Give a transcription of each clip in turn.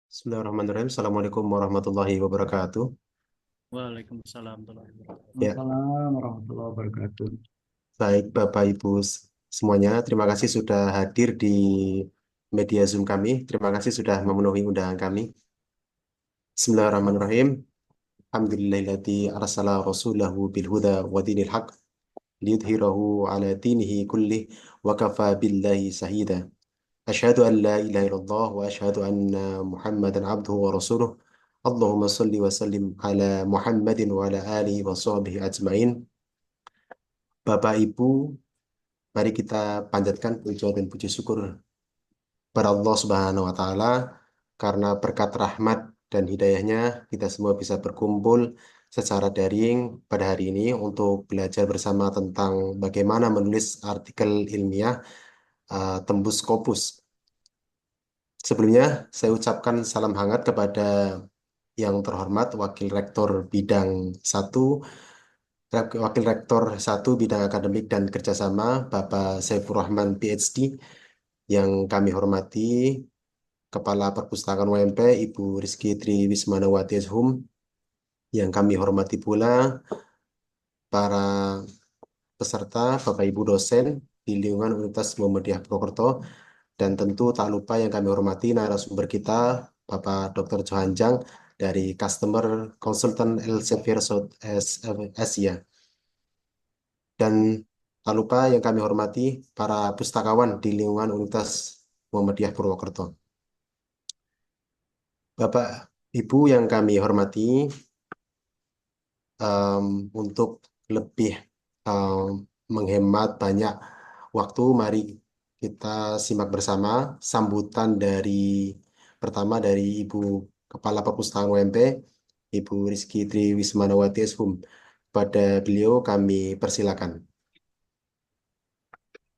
Bismillahirrahmanirrahim. Assalamualaikum warahmatullahi wabarakatuh. Waalaikumsalam warahmatullahi wabarakatuh. Ya, Waalaikumsalam warahmatullahi wabarakatuh. baik Bapak Ibu semuanya. Terima kasih sudah hadir di media Zoom kami. Terima kasih sudah memenuhi undangan kami. Bismillahirrahmanirrahim. Alhamdulillahilladzi arsala rasulahu bil huda wa dinil haq liyudhhirahu ala dinihi kullih wa kafa billahi sahida. Asyhadu an la ilaha illallah wa asyhadu anna Muhammadan abduhu wa rasuluh. Allahumma salli wa sallim ala Muhammadin wa ala alihi wa sahbihi ajmain. Bapak Ibu, mari kita panjatkan puja dan puji syukur pada Allah Subhanahu wa taala karena berkat rahmat dan hidayahnya kita semua bisa berkumpul secara daring pada hari ini untuk belajar bersama tentang bagaimana menulis artikel ilmiah tembus Scopus. Sebelumnya saya ucapkan salam hangat kepada yang terhormat Wakil Rektor satu Bidang Akademik dan Kerjasama, Bapak Saifur Rahman PhD, yang kami hormati Kepala Perpustakaan UMP, Ibu Rizky Tri Wismanawati Hum, yang kami hormati pula para peserta, Bapak Ibu dosen di lingkungan Universitas Muhammadiyah Purwokerto, dan tentu tak lupa yang kami hormati narasumber kita, Bapak Dr. Johanjang dari Customer Consultant Elsevier South Asia. Dan tak lupa yang kami hormati para pustakawan di lingkungan Universitas Muhammadiyah Purwokerto. Bapak, Ibu yang kami hormati, em, untuk lebih em, menghemat banyak waktu, mari kita simak bersama sambutan pertama dari Ibu Kepala Perpustakaan UMP, Ibu Rizky Tri Wismanawati Shum. Pada beliau kami persilakan.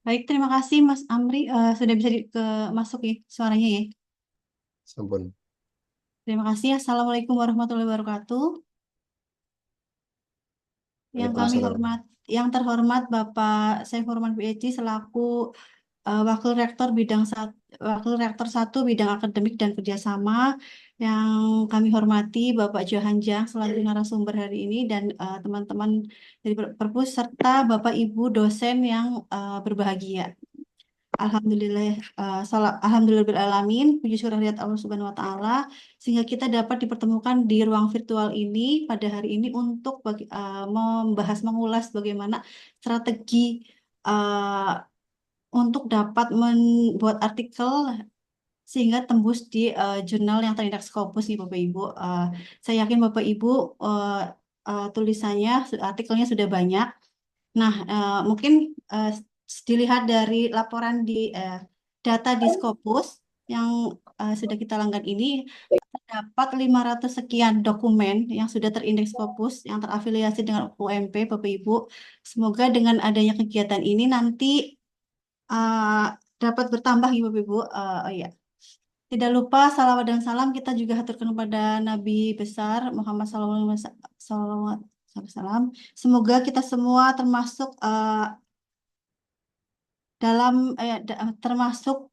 Baik, terima kasih Mas Amri. Sudah bisa masuk ya suaranya ya. Sampun. Terima kasih. Assalamualaikum warahmatullahi wabarakatuh. Yang kami Waalaikumsalam. hormat, yang terhormat Bapak Saifur Rahman PhD selaku Wakil Rektor Wakil Rektor 1 Bidang Akademik dan Kerjasama. Yang kami hormati Bapak Johanjang selaku narasumber hari ini dan teman-teman dari Perpus serta Bapak Ibu dosen yang berbahagia. Alhamdulillah, alhamdulillahirobbilalamin, puji syukur hadirat Allah Subhanahu wa taala sehingga kita dapat dipertemukan di ruang virtual ini pada hari ini untuk membahas mengulas bagaimana strategi uh, untuk dapat membuat artikel sehingga tembus di jurnal yang terindeks Scopus nih Bapak Ibu. Saya yakin Bapak Ibu tulisannya, artikelnya sudah banyak. Nah, mungkin dilihat dari laporan di data di Scopus yang sudah kita langgan ini, terdapat 500 sekian dokumen yang sudah terindeks Scopus yang terafiliasi dengan UMP, Bapak Ibu. Semoga dengan adanya kegiatan ini nanti uh, dapat bertambah ya Bapak Ibu. Oh iya. Tidak lupa salawat dan salam kita juga haturkan kepada Nabi besar Muhammad SAW. Semoga kita semua termasuk termasuk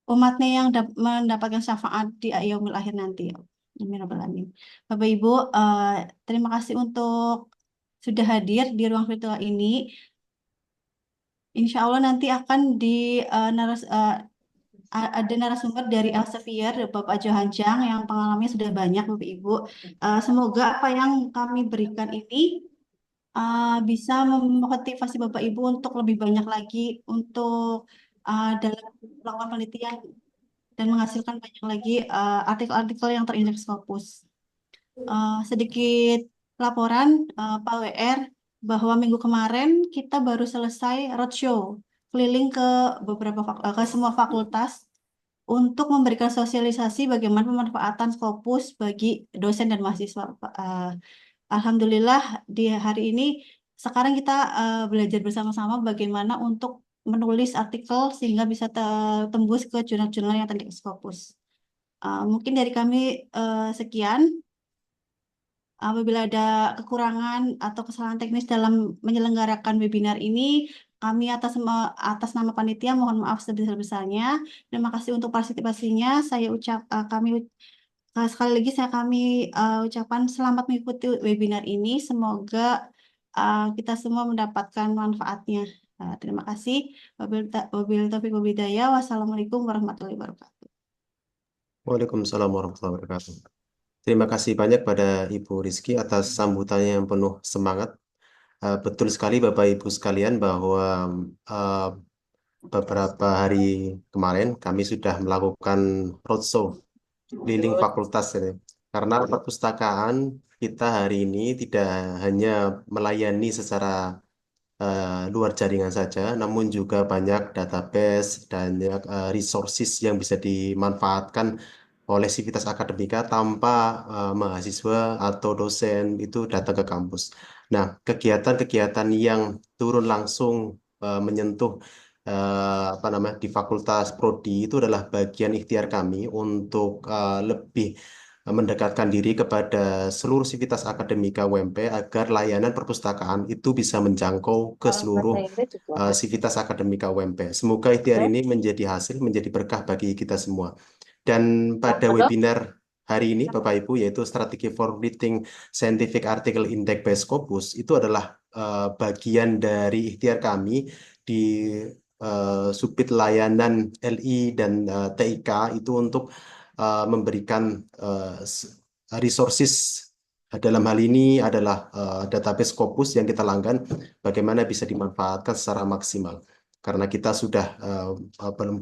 umatnya yang mendapatkan syafaat di yaumil akhir nanti. Amin ya rabbal alamin. Bapak Ibu, terima kasih untuk sudah hadir di ruang virtual ini. Insya Allah nanti akan ada narasumber dari Elsevier, Bapak Johanjang yang pengalamannya sudah banyak, Bapak Ibu. Semoga apa yang kami berikan ini bisa memotivasi Bapak Ibu untuk lebih banyak lagi untuk dalam melakukan penelitian dan menghasilkan banyak lagi artikel-artikel yang terindeks Scopus. Sedikit laporan Pak WR bahwa minggu kemarin kita baru selesai roadshow keliling ke ke semua fakultas untuk memberikan sosialisasi bagaimana pemanfaatan Scopus bagi dosen dan mahasiswa. Alhamdulillah di hari ini sekarang kita belajar bersama-sama bagaimana untuk menulis artikel sehingga bisa tembus ke jurnal-jurnal yang terindeks Scopus. Mungkin dari kami sekian. Apabila ada kekurangan atau kesalahan teknis dalam menyelenggarakan webinar ini, kami atas nama panitia mohon maaf sebesar-besarnya. Terima kasih untuk partisipasinya. Kami sekali lagi kami ucapkan selamat mengikuti webinar ini. Semoga kita semua mendapatkan manfaatnya. Terima kasih. Wabillahi taufiq wal hidayah. Wassalamualaikum warahmatullahi wabarakatuh. Waalaikumsalam warahmatullahi wabarakatuh. Terima kasih banyak pada Ibu Rizky atas sambutannya yang penuh semangat. Betul sekali Bapak Ibu sekalian bahwa uh, beberapa hari kemarin kami sudah melakukan roadshow keliling fakultas ini. Karena perpustakaan kita hari ini tidak hanya melayani secara luar jaringan saja, namun juga banyak database dan banyak resources yang bisa dimanfaatkan oleh sivitas akademika tanpa mahasiswa atau dosen itu datang ke kampus. Nah, kegiatan-kegiatan yang turun langsung menyentuh apa namanya di Fakultas Prodi itu adalah bagian ikhtiar kami untuk lebih mendekatkan diri kepada seluruh sivitas akademika UMP agar layanan perpustakaan itu bisa menjangkau ke seluruh sivitas akademika UMP. Semoga ikhtiar ini menjadi hasil, menjadi berkah bagi kita semua. Dan pada webinar hari ini, Bapak Ibu, yaitu Strategi for Reading Scientific Article Index by Scopus, itu adalah bagian dari ikhtiar kami di subit layanan LI dan TIK itu untuk memberikan resources. Dalam hal ini adalah database Scopus yang kita langgan, bagaimana bisa dimanfaatkan secara maksimal. Karena kita sudah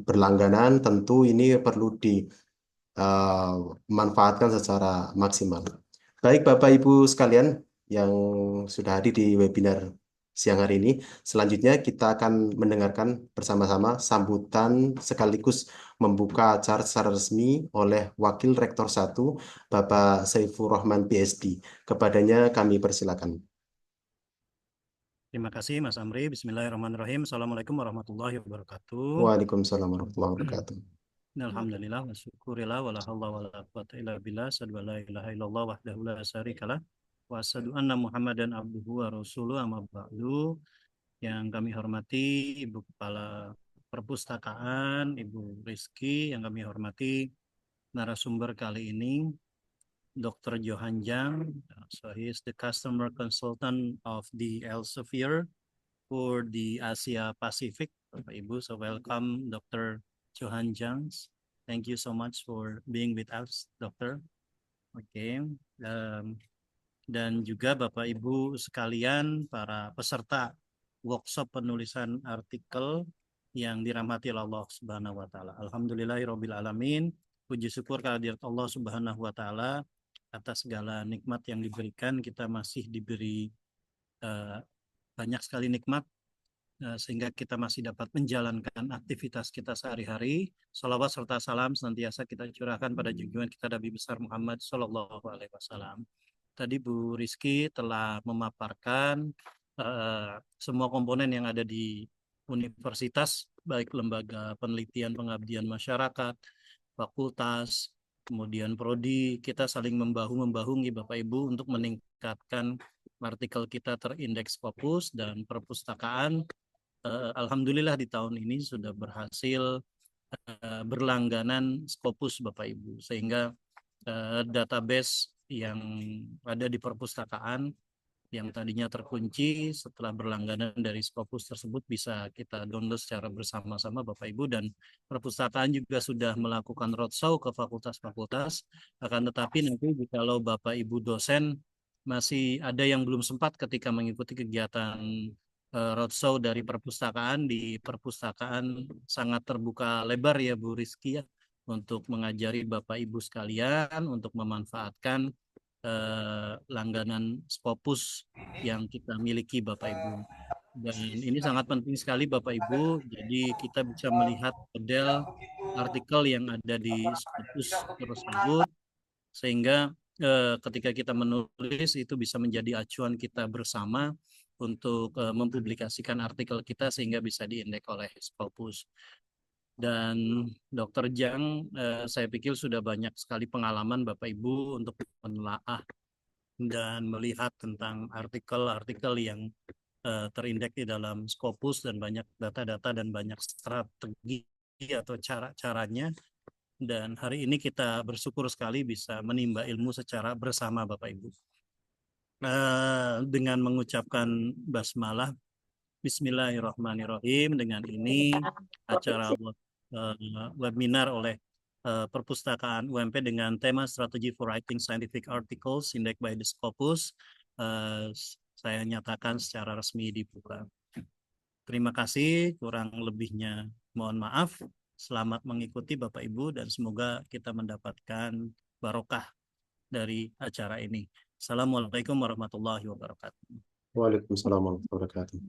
berlangganan, tentu ini perlu dimanfaatkan secara maksimal. Baik Bapak Ibu sekalian yang sudah hadir di webinar siang hari ini, selanjutnya kita akan mendengarkan bersama-sama sambutan sekaligus membuka acara secara resmi oleh Wakil Rektor 1, Bapak Saifur Rahman PhD. Kepadanya kami persilakan. Terima kasih Mas Amri. Bismillahirrahmanirrahim. Assalamualaikum warahmatullahi wabarakatuh. Waalaikumsalam warahmatullahi wabarakatuh. Alhamdulillah wa syukurillah wa la hawla wa la quwwata illa billah. Asyhadu an la ilaha illallah wahdahu la syarikalah wa asyhadu anna Muhammadan abduhu wa rasuluh, amma ba'du. Yang kami hormati Ibu Kepala Perpustakaan, Ibu Rizky, yang kami hormati narasumber kali ini, Dr. Johan Jang. So he is the customer consultant of the Elsevier for the Asia Pacific. Bapak Ibu, so welcome Dr. Johan Jang. Thank you so much for being with us, Doctor. Oke. Dan juga Bapak Ibu sekalian, para peserta workshop penulisan artikel yang dirahmati Allah Subhanahu wa taala. Alhamdulillahirabbil alamin. Puji syukur kehadirat Allah Subhanahu wa taala atas segala nikmat yang diberikan. Kita masih diberi banyak sekali nikmat sehingga kita masih dapat menjalankan aktivitas kita sehari-hari. Salawat serta salam senantiasa kita curahkan pada junjungan kita Nabi besar Muhammad Sallallahu Alaihi Wasallam. Tadi Bu Rizky telah memaparkan semua komponen yang ada di universitas, baik lembaga penelitian pengabdian masyarakat, fakultas, kemudian prodi. Kita saling membahu-membahu Bapak Ibu untuk meningkatkan artikel kita terindeks Scopus dan perpustakaan. Alhamdulillah di tahun ini sudah berhasil berlangganan Scopus Bapak Ibu, sehingga database yang ada di perpustakaan yang tadinya terkunci setelah berlangganan dari Scopus tersebut bisa kita download secara bersama-sama Bapak Ibu, dan perpustakaan juga sudah melakukan roadshow ke fakultas-fakultas. Akan tetapi nanti kalau Bapak Ibu dosen masih ada yang belum sempat ketika mengikuti kegiatan roadshow dari perpustakaan, di perpustakaan sangat terbuka lebar ya Bu Rizky ya, untuk mengajari Bapak Ibu sekalian untuk memanfaatkan langganan Scopus yang kita miliki Bapak Ibu. Dan ini sangat penting sekali Bapak Ibu, jadi kita bisa melihat model artikel yang ada di Scopus tersebut, sehingga ketika kita menulis itu bisa menjadi acuan kita bersama untuk mempublikasikan artikel kita sehingga bisa diindeks oleh Scopus. Dan Dr. Jang, saya pikir sudah banyak sekali pengalaman Bapak Ibu untuk menelaah dan melihat tentang artikel-artikel yang terindeks di dalam Scopus, dan banyak data-data dan banyak strategi atau cara-caranya. Dan hari ini kita bersyukur sekali bisa menimba ilmu secara bersama Bapak Ibu. Dengan mengucapkan basmalah, Bismillahirrahmanirrahim. Dengan ini acara webinar oleh Perpustakaan UMP dengan tema Strategy for Writing Scientific Articles Index by the Scopus saya nyatakan secara resmi dibuka. Terima kasih, kurang lebihnya mohon maaf. Selamat mengikuti Bapak Ibu dan semoga kita mendapatkan barokah dari acara ini. Assalamualaikum warahmatullahi wabarakatuh. Waalaikumsalam warahmatullahi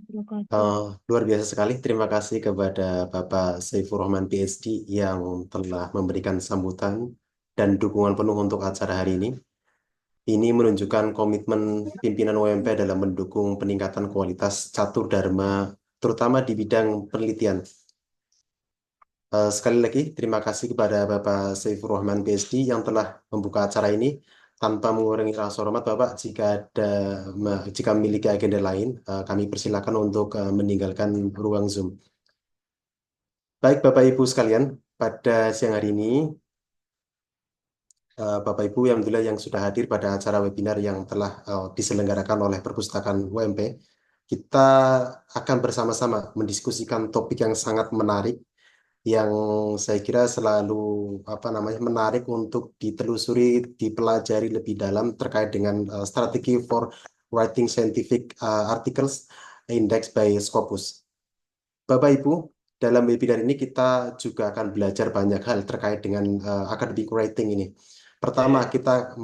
wabarakatuh. Luar biasa sekali. Terima kasih kepada Bapak Saifur Rahman PhD yang telah memberikan sambutan dan dukungan penuh untuk acara hari ini. Ini menunjukkan komitmen pimpinan UMP dalam mendukung peningkatan kualitas catur dharma, terutama di bidang penelitian. Sekali lagi, terima kasih kepada Bapak Saifur Rahman PhD yang telah membuka acara ini. Tanpa mengurangi rasa hormat Bapak, jika memiliki agenda lain, kami persilakan untuk meninggalkan ruang Zoom. Baik Bapak Ibu sekalian, pada siang hari ini, Bapak Ibu yang alhamdulillah yang sudah hadir pada acara webinar yang telah diselenggarakan oleh Perpustakaan UMP, kita akan bersama-sama mendiskusikan topik yang sangat menarik, yang saya kira selalu menarik untuk ditelusuri, dipelajari lebih dalam terkait dengan strategi for writing scientific articles indexed by Scopus. Bapak Ibu, dalam webinar ini kita juga akan belajar banyak hal terkait dengan academic writing ini. Pertama, kita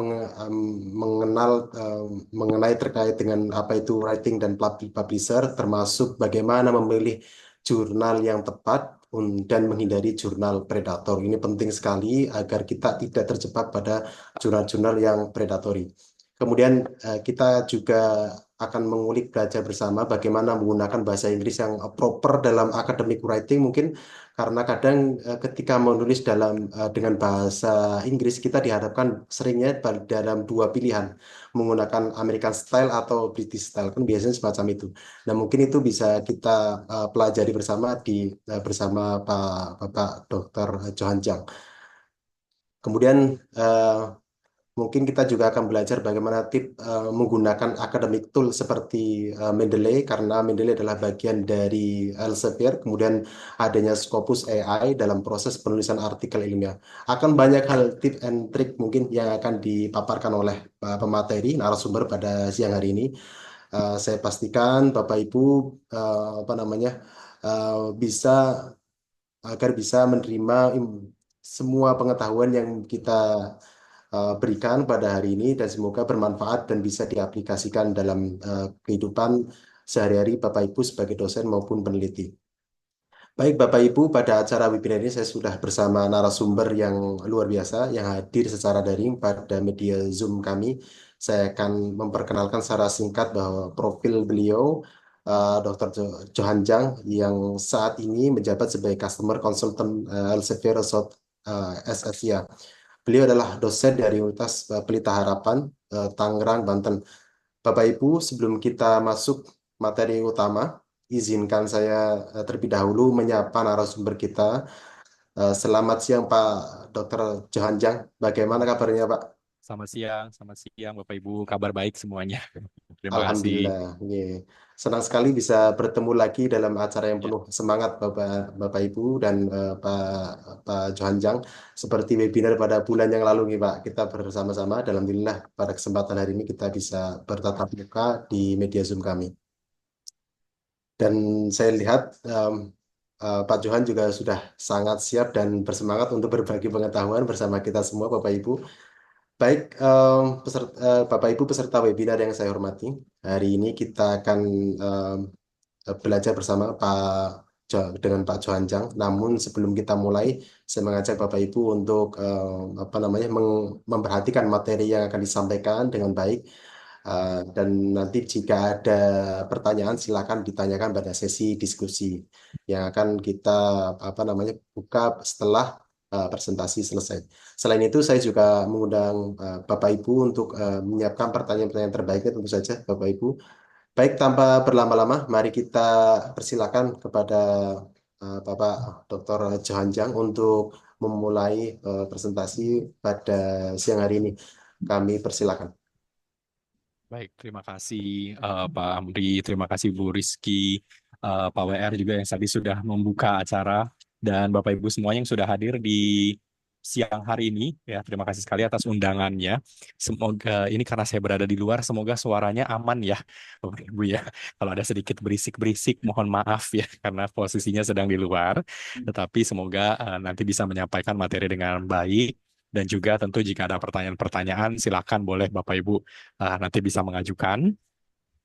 mengenai terkait dengan apa itu writing dan publisher, termasuk bagaimana memilih jurnal yang tepat dan menghindari jurnal predator. Ini penting sekali agar kita tidak terjebak pada jurnal-jurnal yang predatory. Kemudian kita juga akan mengulik belajar bersama bagaimana menggunakan bahasa Inggris yang proper dalam academic writing, mungkin karena kadang ketika menulis dengan bahasa Inggris kita dihadapkan seringnya dalam dua pilihan, menggunakan American style atau British style, kan biasanya semacam itu. Nah mungkin itu bisa kita pelajari bersama bersama Bapak Dr. Johan Jang. Kemudian mungkin kita juga akan belajar bagaimana menggunakan academic tool seperti Mendeley, karena Mendeley adalah bagian dari Elsevier, kemudian adanya Scopus AI dalam proses penulisan artikel ilmiah. Akan banyak hal tip and trick mungkin yang akan dipaparkan oleh pemateri narasumber pada siang hari ini. Saya pastikan Bapak Ibu bisa agar bisa menerima semua pengetahuan yang kita berikan pada hari ini, dan semoga bermanfaat dan bisa diaplikasikan dalam kehidupan sehari-hari Bapak Ibu sebagai dosen maupun peneliti. Baik Bapak Ibu, pada acara webinar ini saya sudah bersama narasumber yang luar biasa yang hadir secara daring pada media Zoom kami. Saya akan memperkenalkan secara singkat bahwa profil beliau, Dr. Johan Jang, yang saat ini menjabat sebagai Customer Consultant Elsevier Resort SSIA. Beliau adalah dosen dari Universitas Pelita Harapan, Tangerang, Banten. Bapak Ibu, sebelum kita masuk materi utama, izinkan saya terlebih dahulu menyapa narasumber kita. Selamat siang Pak Dr. Johan Jang. Bagaimana kabarnya Pak? Selamat siang Bapak Ibu. Kabar baik semuanya. Terima kasih. Alhamdulillah. Senang sekali bisa bertemu lagi dalam acara yang penuh semangat Bapak Ibu dan Pak Johan Jang. Seperti webinar pada bulan yang lalu nih Pak, kita bersama-sama. Alhamdulillah pada kesempatan hari ini kita bisa bertatap muka di media Zoom kami. Dan saya lihat Pak Johan juga sudah sangat siap dan bersemangat untuk berbagi pengetahuan bersama kita semua Bapak Ibu. Baik, Bapak Ibu peserta webinar yang saya hormati, hari ini kita akan belajar bersama dengan Pak Johan Jang. Namun sebelum kita mulai, saya mengajak Bapak Ibu untuk memperhatikan materi yang akan disampaikan dengan baik. Dan nanti jika ada pertanyaan silakan ditanyakan pada sesi diskusi yang akan kita buka setelah presentasi selesai. Selain itu saya juga mengundang Bapak Ibu untuk menyiapkan pertanyaan-pertanyaan terbaiknya tentu saja Bapak Ibu. Baik, tanpa berlama-lama mari kita persilakan kepada Bapak Dr. Johan Jang untuk memulai presentasi pada siang hari ini. Kami persilakan. Baik, terima kasih Pak Amri, terima kasih Bu Rizky, Pak WR juga yang tadi sudah membuka acara, dan Bapak Ibu semuanya yang sudah hadir di siang hari ini. Ya, terima kasih sekali atas undangannya. Semoga ini karena saya berada di luar, semoga suaranya aman ya, Bapak Ibu ya. Kalau ada sedikit berisik-berisik, mohon maaf ya, karena posisinya sedang di luar. Tetapi semoga nanti bisa menyampaikan materi dengan baik. Dan juga tentu jika ada pertanyaan-pertanyaan, silakan boleh Bapak Ibu nanti bisa mengajukan.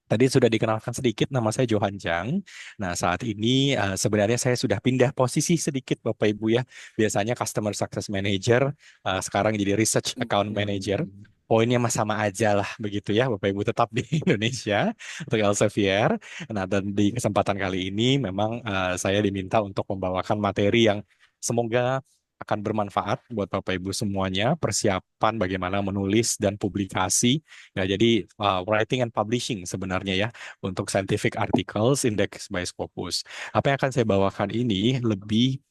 Tadi sudah dikenalkan sedikit, nama saya Johan Jang. Nah, saat ini sebenarnya saya sudah pindah posisi sedikit Bapak Ibu ya. Biasanya Customer Success Manager, sekarang jadi Research Account Manager. Poinnya mah sama aja lah begitu ya Bapak Ibu, tetap di Indonesia untuk Elsevier. Nah, dan di kesempatan kali ini memang saya diminta untuk membawakan materi yang semoga akan bermanfaat buat Bapak Ibu semuanya, persiapan bagaimana menulis dan publikasi. Ya, jadi writing and publishing sebenarnya ya untuk scientific articles index by Scopus. Apa yang akan saya bawakan ini lebih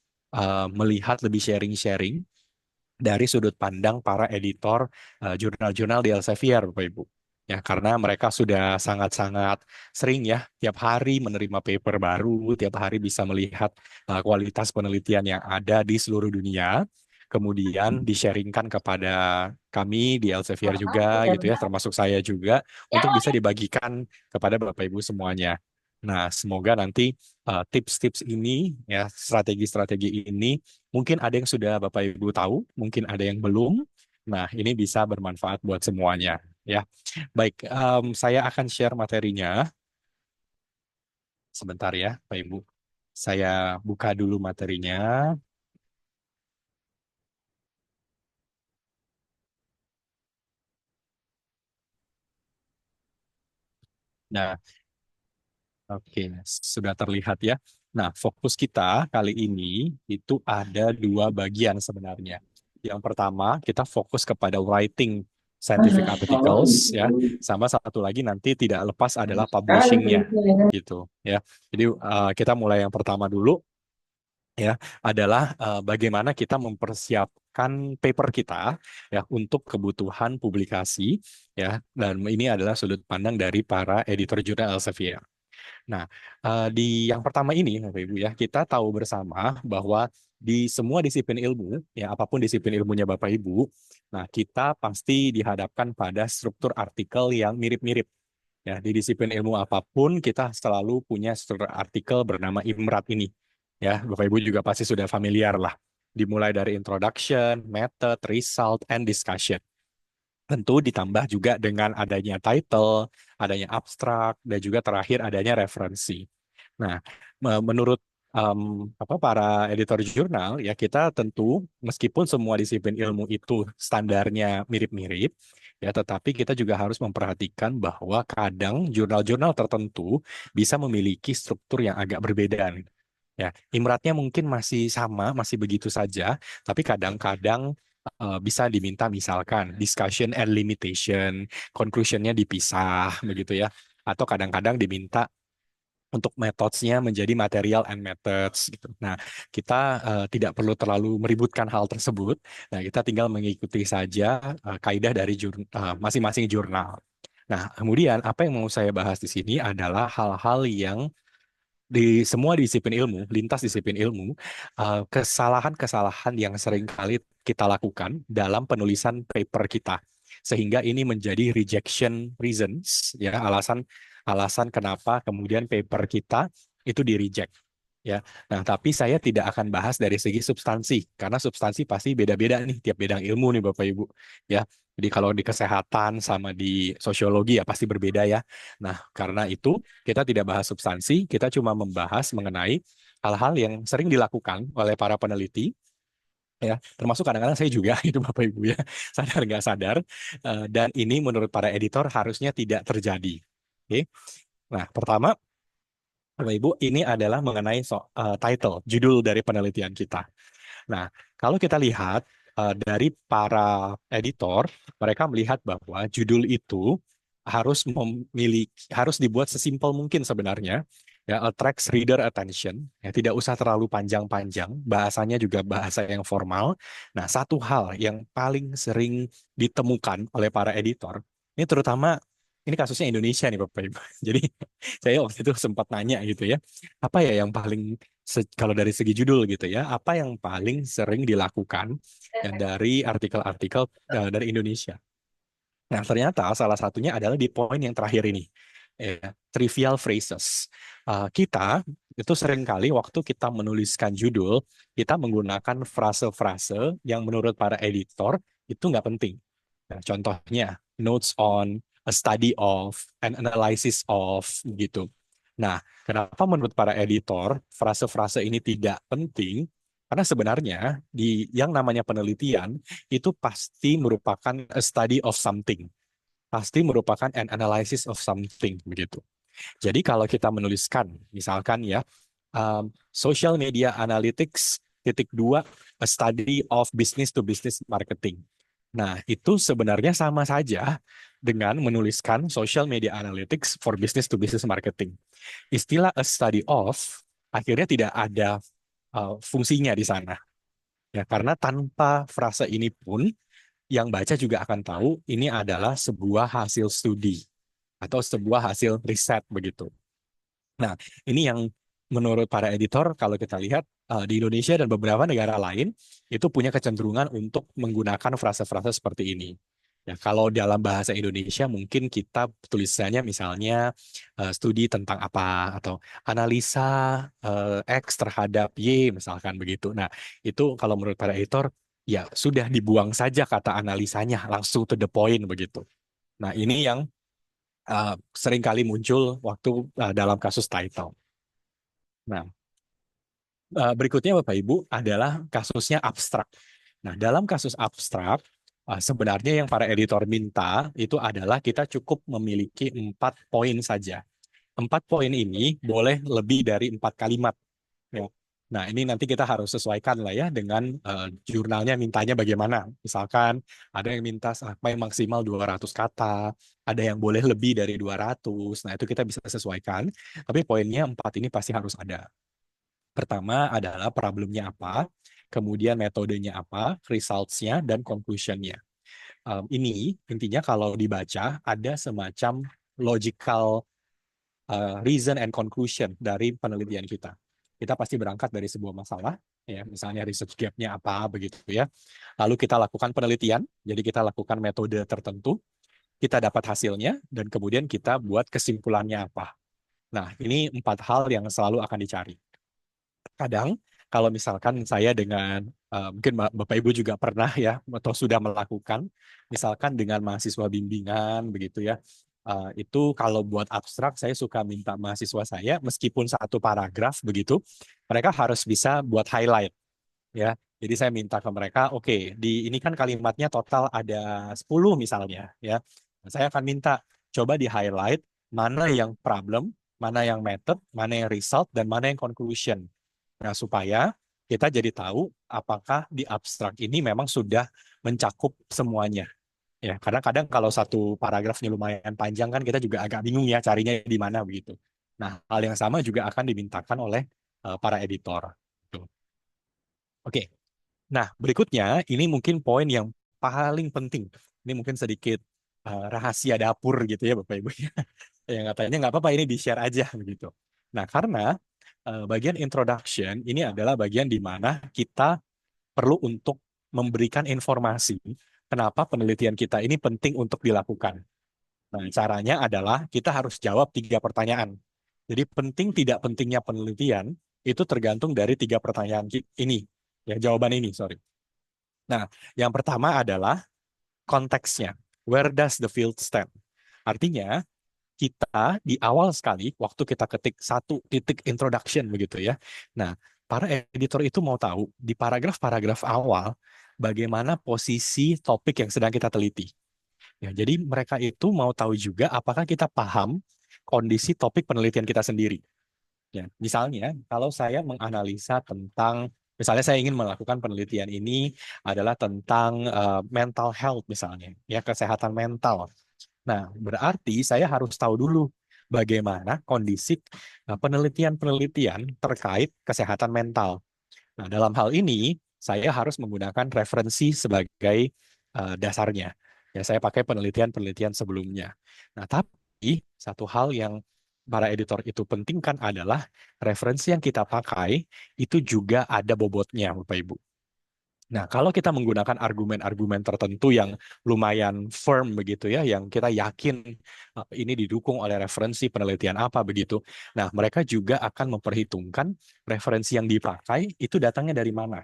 melihat, lebih sharing-sharing dari sudut pandang para editor jurnal-jurnal di Elsevier, Bapak Ibu. Ya, karena mereka sudah sangat-sangat sering ya, tiap hari menerima paper baru, tiap hari bisa melihat kualitas penelitian yang ada di seluruh dunia, kemudian di-sharingkan kepada kami di Elsevier juga gitu ya, termasuk saya juga, untuk bisa dibagikan kepada Bapak Ibu semuanya. Nah, semoga nanti tips-tips ini, ya strategi-strategi ini, mungkin ada yang sudah Bapak Ibu tahu, mungkin ada yang belum. Nah, ini bisa bermanfaat buat semuanya. Ya, baik. Saya akan share materinya. Sebentar ya, Pak Ibu. Saya buka dulu materinya. Nah, oke, sudah terlihat ya. Nah, fokus kita kali ini itu ada dua bagian sebenarnya. Yang pertama, kita fokus kepada writing scientific articles ya, sama satu lagi nanti tidak lepas adalah publishingnya gitu ya. Jadi kita mulai yang pertama dulu ya, adalah bagaimana kita mempersiapkan paper kita ya untuk kebutuhan publikasi ya, dan ini adalah sudut pandang dari para editor jurnal Elsevier. Nah, di yang pertama ini, Bapak Ibu ya, kita tahu bersama bahwa di semua disiplin ilmu, ya apapun disiplin ilmunya Bapak Ibu, nah kita pasti dihadapkan pada struktur artikel yang mirip-mirip. Ya, di disiplin ilmu apapun kita selalu punya struktur artikel bernama IMRAT ini. Ya, Bapak Ibu juga pasti sudah familiar lah. Dimulai dari introduction, method, result, and discussion. Tentu ditambah juga dengan adanya title, adanya abstrak, dan juga terakhir adanya referensi. Nah, menurut para editor jurnal, ya kita tentu meskipun semua disiplin ilmu itu standarnya mirip-mirip, ya tetapi kita juga harus memperhatikan bahwa kadang jurnal-jurnal tertentu bisa memiliki struktur yang agak berbeda. Ya, imratnya mungkin masih sama, masih begitu saja, tapi kadang-kadang bisa diminta misalkan discussion and limitation, conclusion-nya dipisah begitu ya. Atau kadang-kadang diminta untuk methods-nya menjadi material and methods gitu. Nah, kita tidak perlu terlalu meributkan hal tersebut. Nah, kita tinggal mengikuti saja kaidah dari masing-masing jurnal. Nah, kemudian apa yang mau saya bahas di sini adalah hal-hal yang di semua disiplin ilmu, lintas disiplin ilmu, kesalahan-kesalahan yang sering kali kita lakukan dalam penulisan paper kita. Sehingga ini menjadi rejection reasons, ya, alasan kenapa kemudian paper kita itu di-reject. Ya, nah tapi saya tidak akan bahas dari segi substansi karena substansi pasti beda-beda nih tiap bidang ilmu nih Bapak Ibu. Ya, jadi kalau di kesehatan sama di sosiologi ya pasti berbeda ya. Nah, karena itu kita tidak bahas substansi, kita cuma membahas mengenai hal-hal yang sering dilakukan oleh para peneliti ya, termasuk kadang-kadang saya juga itu Bapak Ibu ya, sadar nggak sadar. Dan ini menurut para editor harusnya tidak terjadi. Oke. Nah, pertama Bapak Ibu, ini adalah mengenai title, judul dari penelitian kita. Nah, kalau kita lihat dari para editor, mereka melihat bahwa judul itu harus dibuat sesimpel mungkin sebenarnya, ya, attracts reader attention, ya, tidak usah terlalu panjang-panjang, bahasanya juga bahasa yang formal. Nah, satu hal yang paling sering ditemukan oleh para editor, ini terutama ini kasusnya Indonesia nih Bapak Ibu. Jadi saya waktu itu sempat nanya gitu ya, apa ya yang paling kalau dari segi judul gitu ya, apa yang paling sering dilakukan ya, dari artikel-artikel dari Indonesia. Nah, ternyata salah satunya adalah di poin yang terakhir ini, trivial phrases. Kita itu seringkali waktu kita menuliskan judul, kita menggunakan frase-frase yang menurut para editor itu nggak penting. Nah, contohnya, notes on, a study of, an analysis of, gitu. Nah, kenapa menurut para editor frase-frase ini tidak penting? Karena sebenarnya di yang namanya penelitian itu pasti merupakan a study of something, pasti merupakan an analysis of something begitu. Jadi kalau kita menuliskan, misalkan ya, social media analytics titik dua, a study of business to business marketing. Nah, itu sebenarnya sama saja dengan menuliskan social media analytics for business to business marketing. Istilah a study of akhirnya tidak ada fungsinya di sana. Ya, karena tanpa frase ini pun yang baca juga akan tahu ini adalah sebuah hasil studi atau sebuah hasil riset begitu. Nah, ini yang menurut para editor kalau kita lihat di Indonesia dan beberapa negara lain itu punya kecenderungan untuk menggunakan frase-frase seperti ini. Ya, kalau dalam bahasa Indonesia mungkin kita tulisannya misalnya studi tentang apa atau analisa X terhadap Y misalkan begitu. Nah, itu kalau menurut para editor ya sudah dibuang saja kata analisanya langsung to the point begitu. Nah, ini yang seringkali muncul waktu dalam kasus title. Nah, berikutnya Bapak Ibu adalah kasusnya abstrak. Nah, dalam kasus abstrak, sebenarnya yang para editor minta itu adalah kita cukup memiliki 4 poin saja. 4 poin ini boleh lebih dari 4 kalimat. Ya. Nah, ini nanti kita harus sesuaikan lah ya dengan jurnalnya mintanya bagaimana. Misalkan ada yang minta sampai maksimal 200 kata, ada yang boleh lebih dari 200. Nah, itu kita bisa sesuaikan. Tapi poinnya 4 ini pasti harus ada. Pertama adalah problemnya apa, kemudian metodenya apa, results-nya, dan conclusion-nya. Ini intinya kalau dibaca ada semacam logical reason and conclusion dari penelitian kita. Kita pasti berangkat dari sebuah masalah, ya, misalnya research gap-nya apa, begitu ya. Lalu kita lakukan penelitian, jadi kita lakukan metode tertentu, kita dapat hasilnya, dan kemudian kita buat kesimpulannya apa. Nah, ini 4 hal yang selalu akan dicari. Kadang kalau misalkan saya dengan mungkin Bapak Ibu juga pernah ya atau sudah melakukan misalkan dengan mahasiswa bimbingan begitu ya, itu kalau buat abstrak saya suka minta mahasiswa saya meskipun satu paragraf begitu mereka harus bisa buat highlight ya. Jadi saya minta ke mereka, oke, di ini kan kalimatnya total ada 10 misalnya ya. Saya akan minta coba di highlight mana yang problem, mana yang method, mana yang result, dan mana yang conclusion. Nah, supaya kita jadi tahu apakah di abstrak ini memang sudah mencakup semuanya. Ya, kadang-kadang kalau satu paragrafnya lumayan panjang kan kita juga agak bingung ya carinya di mana begitu. Nah, hal yang sama juga akan dimintakan oleh para editor. Tuh. Oke. Nah, berikutnya ini mungkin poin yang paling penting. Ini mungkin sedikit rahasia dapur gitu ya Bapak Ibu. Yang katanya nggak apa-apa ini di-share aja begitu. Nah, karena bagian introduction ini adalah bagian di mana kita perlu untuk memberikan informasi kenapa penelitian kita ini penting untuk dilakukan. Nah, caranya adalah kita harus jawab 3 pertanyaan. Jadi penting tidak pentingnya penelitian itu tergantung dari 3 pertanyaan ini. Ya, jawaban ini, sorry. Nah, yang pertama adalah konteksnya. Where does the field stand? Artinya, kita di awal sekali, waktu kita ketik 1 titik introduction begitu ya. Nah, para editor itu mau tahu di paragraf-paragraf awal bagaimana posisi topik yang sedang kita teliti. Ya, jadi mereka itu mau tahu juga apakah kita paham kondisi topik penelitian kita sendiri. Ya, misalnya kalau saya menganalisa tentang, misalnya saya ingin melakukan penelitian ini adalah tentang mental health misalnya, ya kesehatan mental. Nah, berarti saya harus tahu dulu bagaimana kondisi penelitian-penelitian terkait kesehatan mental. Nah, dalam hal ini saya harus menggunakan referensi sebagai dasarnya. Ya, saya pakai penelitian-penelitian sebelumnya. Nah, tapi satu hal yang para editor itu pentingkan adalah referensi yang kita pakai itu juga ada bobotnya, Bapak Ibu. Nah, kalau kita menggunakan argumen-argumen tertentu yang lumayan firm begitu ya, yang kita yakin ini didukung oleh referensi penelitian apa begitu. Nah, mereka juga akan memperhitungkan referensi yang dipakai itu datangnya dari mana.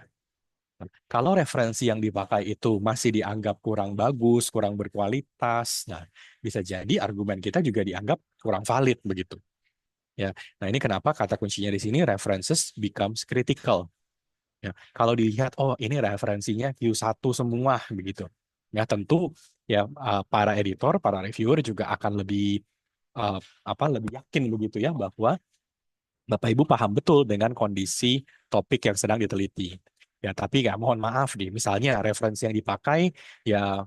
Kalau referensi yang dipakai itu masih dianggap kurang bagus, kurang berkualitas, nah bisa jadi argumen kita juga dianggap kurang valid begitu. Ya, nah ini kenapa kata kuncinya di sini references becomes critical. Ya, kalau dilihat, oh ini referensinya Q1 semua begitu. Ya tentu ya para editor, para reviewer juga akan lebih lebih yakin begitu ya bahwa Bapak Ibu paham betul dengan kondisi topik yang sedang diteliti. Ya, tapi nggak, mohon maaf nih, misalnya referensi yang dipakai ya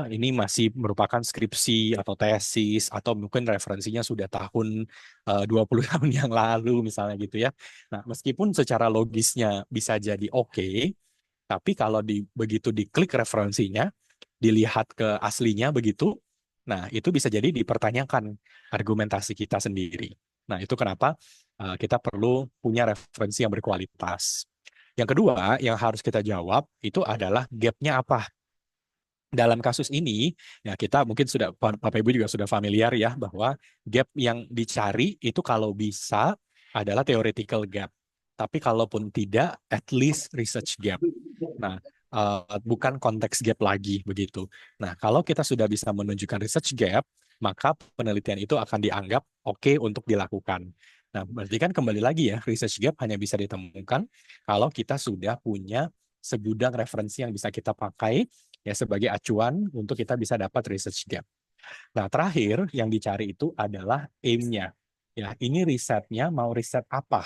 ini masih merupakan skripsi atau tesis atau mungkin referensinya sudah tahun 20 tahun yang lalu misalnya gitu ya. Nah, meskipun secara logisnya bisa jadi oke, tapi kalau begitu diklik referensinya, dilihat ke aslinya begitu, nah itu bisa jadi dipertanyakan argumentasi kita sendiri. Nah, itu kenapa kita perlu punya referensi yang berkualitas. Yang kedua, yang harus kita jawab itu adalah gap-nya apa. Dalam kasus ini, ya kita mungkin sudah, Bapak Ibu juga sudah familiar ya, bahwa gap yang dicari itu kalau bisa adalah theoretical gap. Tapi kalaupun tidak, at least research gap. Nah, bukan konteks gap lagi begitu. Nah, kalau kita sudah bisa menunjukkan research gap, maka penelitian itu akan dianggap oke untuk dilakukan. Nah, berarti kan kembali lagi ya, research gap hanya bisa ditemukan kalau kita sudah punya segudang referensi yang bisa kita pakai ya sebagai acuan untuk kita bisa dapat research gap. Nah, terakhir yang dicari itu adalah aim-nya. Ya, ini risetnya mau riset apa?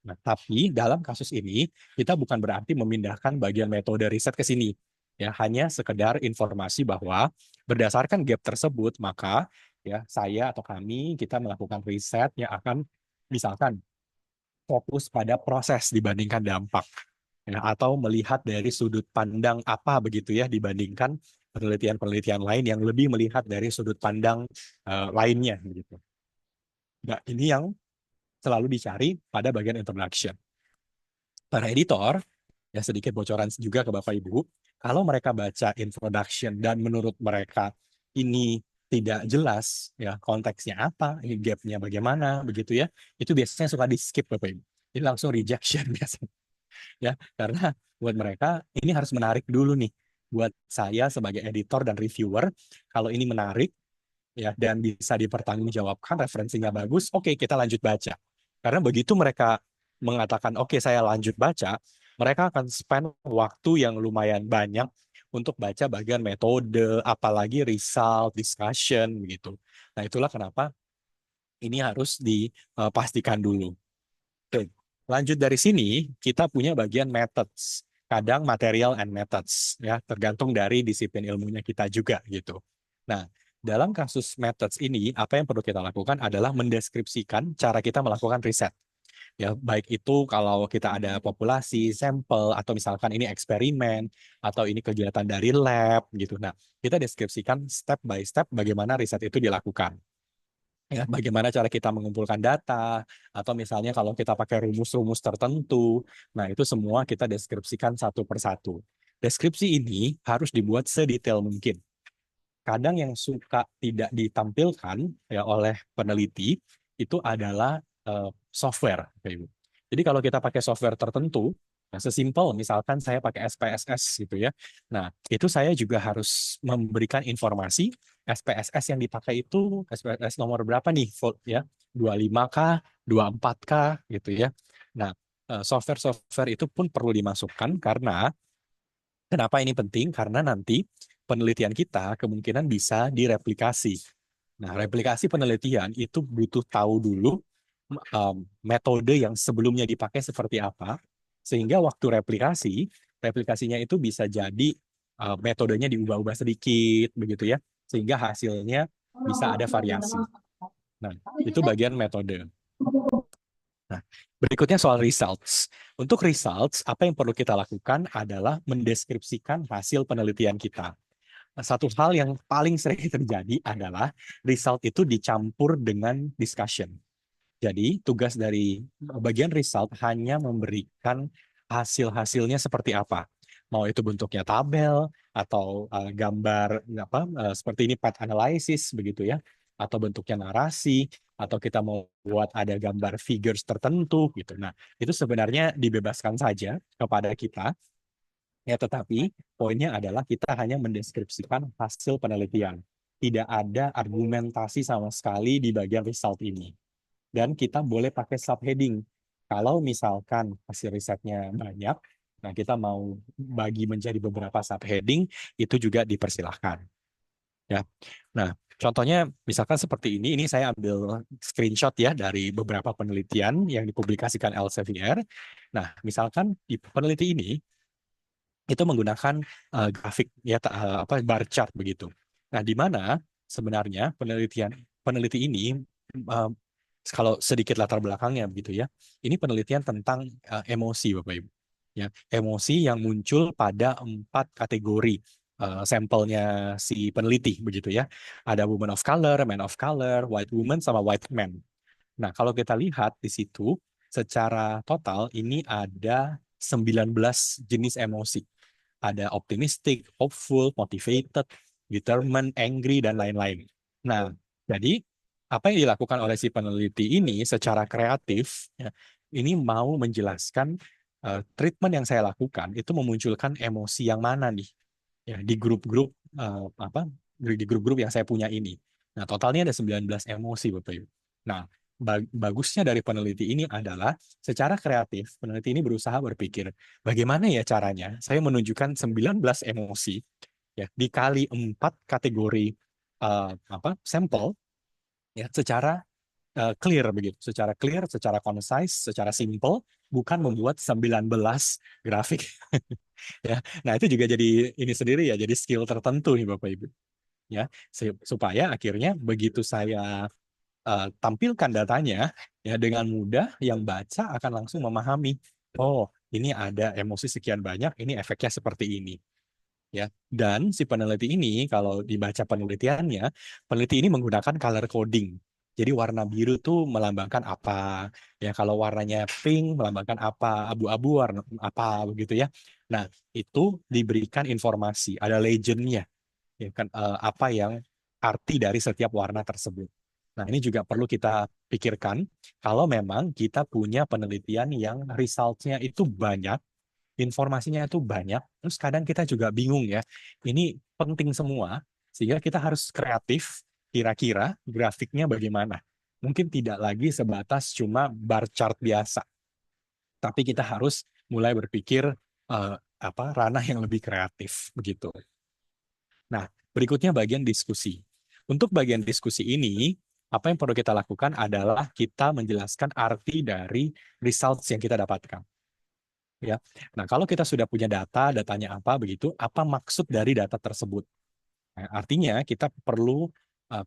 Nah, tapi dalam kasus ini kita bukan berarti memindahkan bagian metode riset ke sini. Ya, hanya sekedar informasi bahwa berdasarkan gap tersebut maka ya saya atau kami kita melakukan riset yang akan misalkan fokus pada proses dibandingkan dampak. Ya, atau melihat dari sudut pandang apa begitu ya dibandingkan penelitian-penelitian lain yang lebih melihat dari sudut pandang lainnya begitu. Nah, ini yang selalu dicari pada bagian introduction. Para editor, ya sedikit bocoran juga ke Bapak Ibu, kalau mereka baca introduction dan menurut mereka ini tidak jelas ya konteksnya apa, ini gapnya bagaimana begitu ya, itu biasanya suka di skip Bapak Ibu. Ini langsung rejection biasanya. Ya, karena buat mereka ini harus menarik dulu nih. Buat saya sebagai editor dan reviewer, kalau ini menarik ya dan bisa dipertanggungjawabkan, referensinya bagus, oke kita lanjut baca. Karena begitu mereka mengatakan oke saya lanjut baca, mereka akan spend waktu yang lumayan banyak untuk baca bagian metode, apalagi result, discussion begitu. Nah, itulah kenapa ini harus dipastikan dulu. Oke. Lanjut dari sini, kita punya bagian methods. Kadang material and methods, ya tergantung dari disiplin ilmunya kita juga gitu. Nah, dalam kasus methods ini, apa yang perlu kita lakukan adalah mendeskripsikan cara kita melakukan riset. Ya, baik itu kalau kita ada populasi, sampel, atau misalkan ini eksperimen, atau ini kegiatan dari lab gitu. Nah, kita deskripsikan step by step bagaimana riset itu dilakukan. Ya, bagaimana cara kita mengumpulkan data, atau misalnya kalau kita pakai rumus-rumus tertentu, nah itu semua kita deskripsikan satu persatu. Deskripsi ini harus dibuat sedetail mungkin. Kadang yang suka tidak ditampilkan ya oleh peneliti itu adalah software, Ibu. Jadi kalau kita pakai software tertentu, nah sesimpel misalkan saya pakai SPSS gitu ya. Nah, itu saya juga harus memberikan informasi SPSS yang dipakai itu SPSS nomor berapa nih, ya. 25K, 24K gitu ya. Nah, software-software itu pun perlu dimasukkan karena kenapa ini penting? Karena nanti penelitian kita kemungkinan bisa direplikasi. Nah, replikasi penelitian itu butuh tahu dulu metode yang sebelumnya dipakai seperti apa, sehingga waktu replikasinya itu bisa jadi metodenya diubah-ubah sedikit, begitu ya, sehingga hasilnya bisa ada variasi. Nah, itu bagian metode. Nah, berikutnya soal results. Untuk results, apa yang perlu kita lakukan adalah mendeskripsikan hasil penelitian kita. Nah, satu hal yang paling sering terjadi adalah result itu dicampur dengan discussion. Jadi, tugas dari bagian result hanya memberikan hasil-hasilnya seperti apa. Mau itu bentuknya tabel atau gambar seperti ini path analysis begitu ya, atau bentuknya narasi, atau kita mau buat ada gambar figures tertentu gitu. Nah, itu sebenarnya dibebaskan saja kepada kita. Ya, tetapi poinnya adalah kita hanya mendeskripsikan hasil penelitian. Tidak ada argumentasi sama sekali di bagian result ini. Dan kita boleh pakai subheading. Kalau misalkan hasil risetnya banyak, nah kita mau bagi menjadi beberapa subheading, itu juga dipersilahkan. Ya. Nah, contohnya misalkan seperti ini saya ambil screenshot ya dari beberapa penelitian yang dipublikasikan Elsevier. Nah, misalkan di peneliti ini itu menggunakan grafik ya bar chart begitu. Nah, di mana sebenarnya peneliti ini uh, kalau sedikit latar belakangnya begitu ya. Ini penelitian tentang emosi Bapak Ibu. Ya, emosi yang muncul pada 4 kategori sampelnya si peneliti begitu ya. Ada woman of color, man of color, white woman sama white man. Nah, kalau kita lihat di situ secara total ini ada 19 jenis emosi. Ada optimistic, hopeful, motivated, determined, angry, dan lain-lain. Nah, jadi apa yang dilakukan oleh si peneliti ini secara kreatif, ya, ini mau menjelaskan treatment yang saya lakukan itu memunculkan emosi yang mana nih, ya di grup-grup di grup-grup yang saya punya ini. Nah, totalnya ada 19 emosi, Bapak Ibu. Nah, bagusnya dari peneliti ini adalah secara kreatif, peneliti ini berusaha berpikir, bagaimana ya caranya saya menunjukkan 19 emosi ya dikali 4 kategori sampel ya secara clear begitu, secara concise, secara simple, bukan membuat 19 grafik. Ya. Nah, itu juga jadi ini sendiri ya, jadi skill tertentu nih Bapak Ibu. Ya, supaya akhirnya begitu saya tampilkan datanya ya dengan mudah yang baca akan langsung memahami, oh ini ada emosi sekian banyak, ini efeknya seperti ini ya. Dan si peneliti ini kalau dibaca penelitiannya, peneliti ini menggunakan color coding. Jadi warna biru tuh melambangkan apa ya, kalau warnanya pink melambangkan apa, abu-abu warna apa begitu ya. Nah, itu diberikan informasi, ada legendnya ya kan, apa yang arti dari setiap warna tersebut. Nah, ini juga perlu kita pikirkan kalau memang kita punya penelitian yang results-nya itu banyak, informasinya itu banyak, terus kadang kita juga bingung ya, ini penting semua, sehingga kita harus kreatif, kira-kira grafiknya bagaimana. Mungkin tidak lagi sebatas cuma bar chart biasa, tapi kita harus mulai berpikir ranah yang lebih kreatif begitu. Nah, berikutnya bagian diskusi. Untuk bagian diskusi ini, apa yang perlu kita lakukan adalah kita menjelaskan arti dari results yang kita dapatkan. Ya. Nah, kalau kita sudah punya datanya apa begitu, apa maksud dari data tersebut? Nah, artinya kita perlu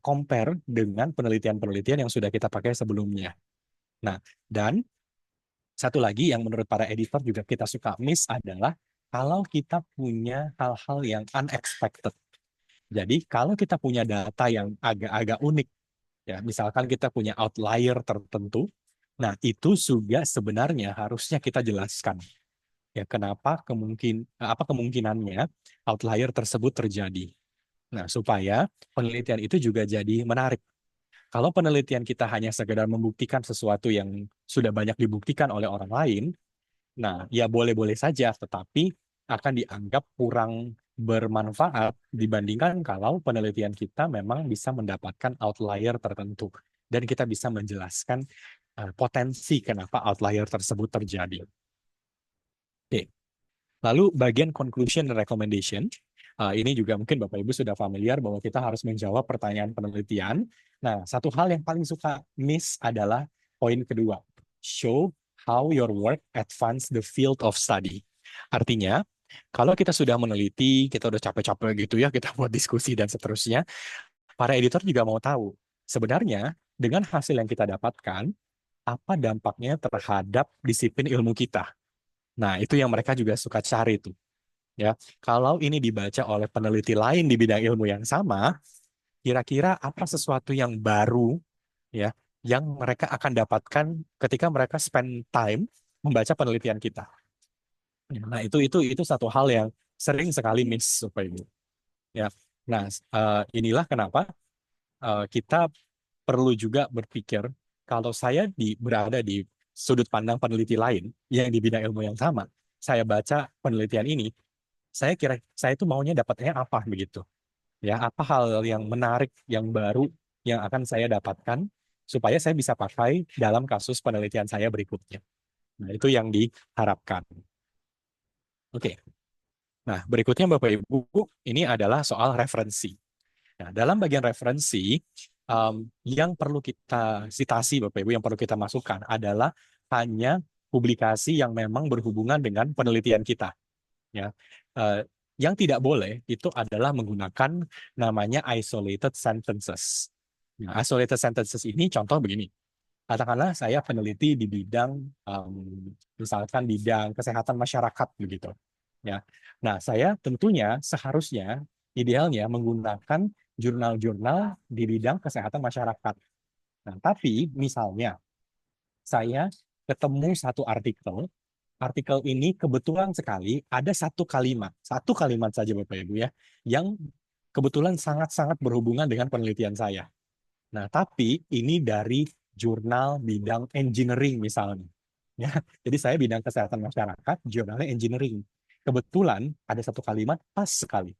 compare dengan penelitian-penelitian yang sudah kita pakai sebelumnya. Nah, dan satu lagi yang menurut para editor juga kita suka miss adalah kalau kita punya hal-hal yang unexpected. Jadi kalau kita punya data yang agak-agak unik, ya misalkan kita punya outlier tertentu, nah itu juga sebenarnya harusnya kita jelaskan. Ya kenapa apa kemungkinannya outlier tersebut terjadi. Nah supaya penelitian itu juga jadi menarik. Kalau penelitian kita hanya sekedar membuktikan sesuatu yang sudah banyak dibuktikan oleh orang lain, nah ya boleh-boleh saja, tetapi akan dianggap kurang bermanfaat dibandingkan kalau penelitian kita memang bisa mendapatkan outlier tertentu dan kita bisa menjelaskan potensi kenapa outlier tersebut terjadi. Oke. Lalu bagian conclusion and recommendation, ini juga mungkin Bapak Ibu sudah familiar bahwa kita harus menjawab pertanyaan penelitian. Nah, satu hal yang paling suka miss adalah poin kedua, show how your work advance the field of study. Artinya, kalau kita sudah meneliti, kita udah capek-capek gitu ya, kita buat diskusi dan seterusnya, para editor juga mau tahu, sebenarnya dengan hasil yang kita dapatkan, apa dampaknya terhadap disiplin ilmu kita. Nah, itu yang mereka juga suka cari tuh. Ya, kalau ini dibaca oleh peneliti lain di bidang ilmu yang sama, kira-kira apa sesuatu yang baru ya yang mereka akan dapatkan ketika mereka spend time membaca penelitian kita. Nah, itu satu hal yang sering sekali miss Bapak Ibu. Ya. Nah, inilah kenapa kita perlu juga berpikir kalau saya berada di sudut pandang peneliti lain yang di bidang ilmu yang sama, saya baca penelitian ini, saya itu maunya dapatnya apa begitu. Ya, apa hal yang menarik, yang baru yang akan saya dapatkan supaya saya bisa pakai dalam kasus penelitian saya berikutnya. Nah, itu yang diharapkan. Oke. Nah, berikutnya Bapak Ibu, ini adalah soal referensi. Nah, dalam bagian referensi, yang perlu kita citasi, Bapak Ibu, yang perlu kita masukkan adalah hanya publikasi yang memang berhubungan dengan penelitian kita. Ya, yang tidak boleh itu adalah menggunakan namanya isolated sentences. Nah, isolated sentences ini contoh begini. Katakanlah saya peneliti di bidang, misalkan bidang kesehatan masyarakat begitu. Ya, nah saya tentunya seharusnya idealnya menggunakan jurnal-jurnal di bidang kesehatan masyarakat. Nah, tapi misalnya saya ketemu satu artikel ini kebetulan sekali ada satu kalimat saja Bapak Ibu ya, yang kebetulan sangat-sangat berhubungan dengan penelitian saya. Nah, tapi ini dari jurnal bidang engineering misalnya. Ya, jadi saya bidang kesehatan masyarakat, jurnalnya engineering. Kebetulan ada satu kalimat pas sekali.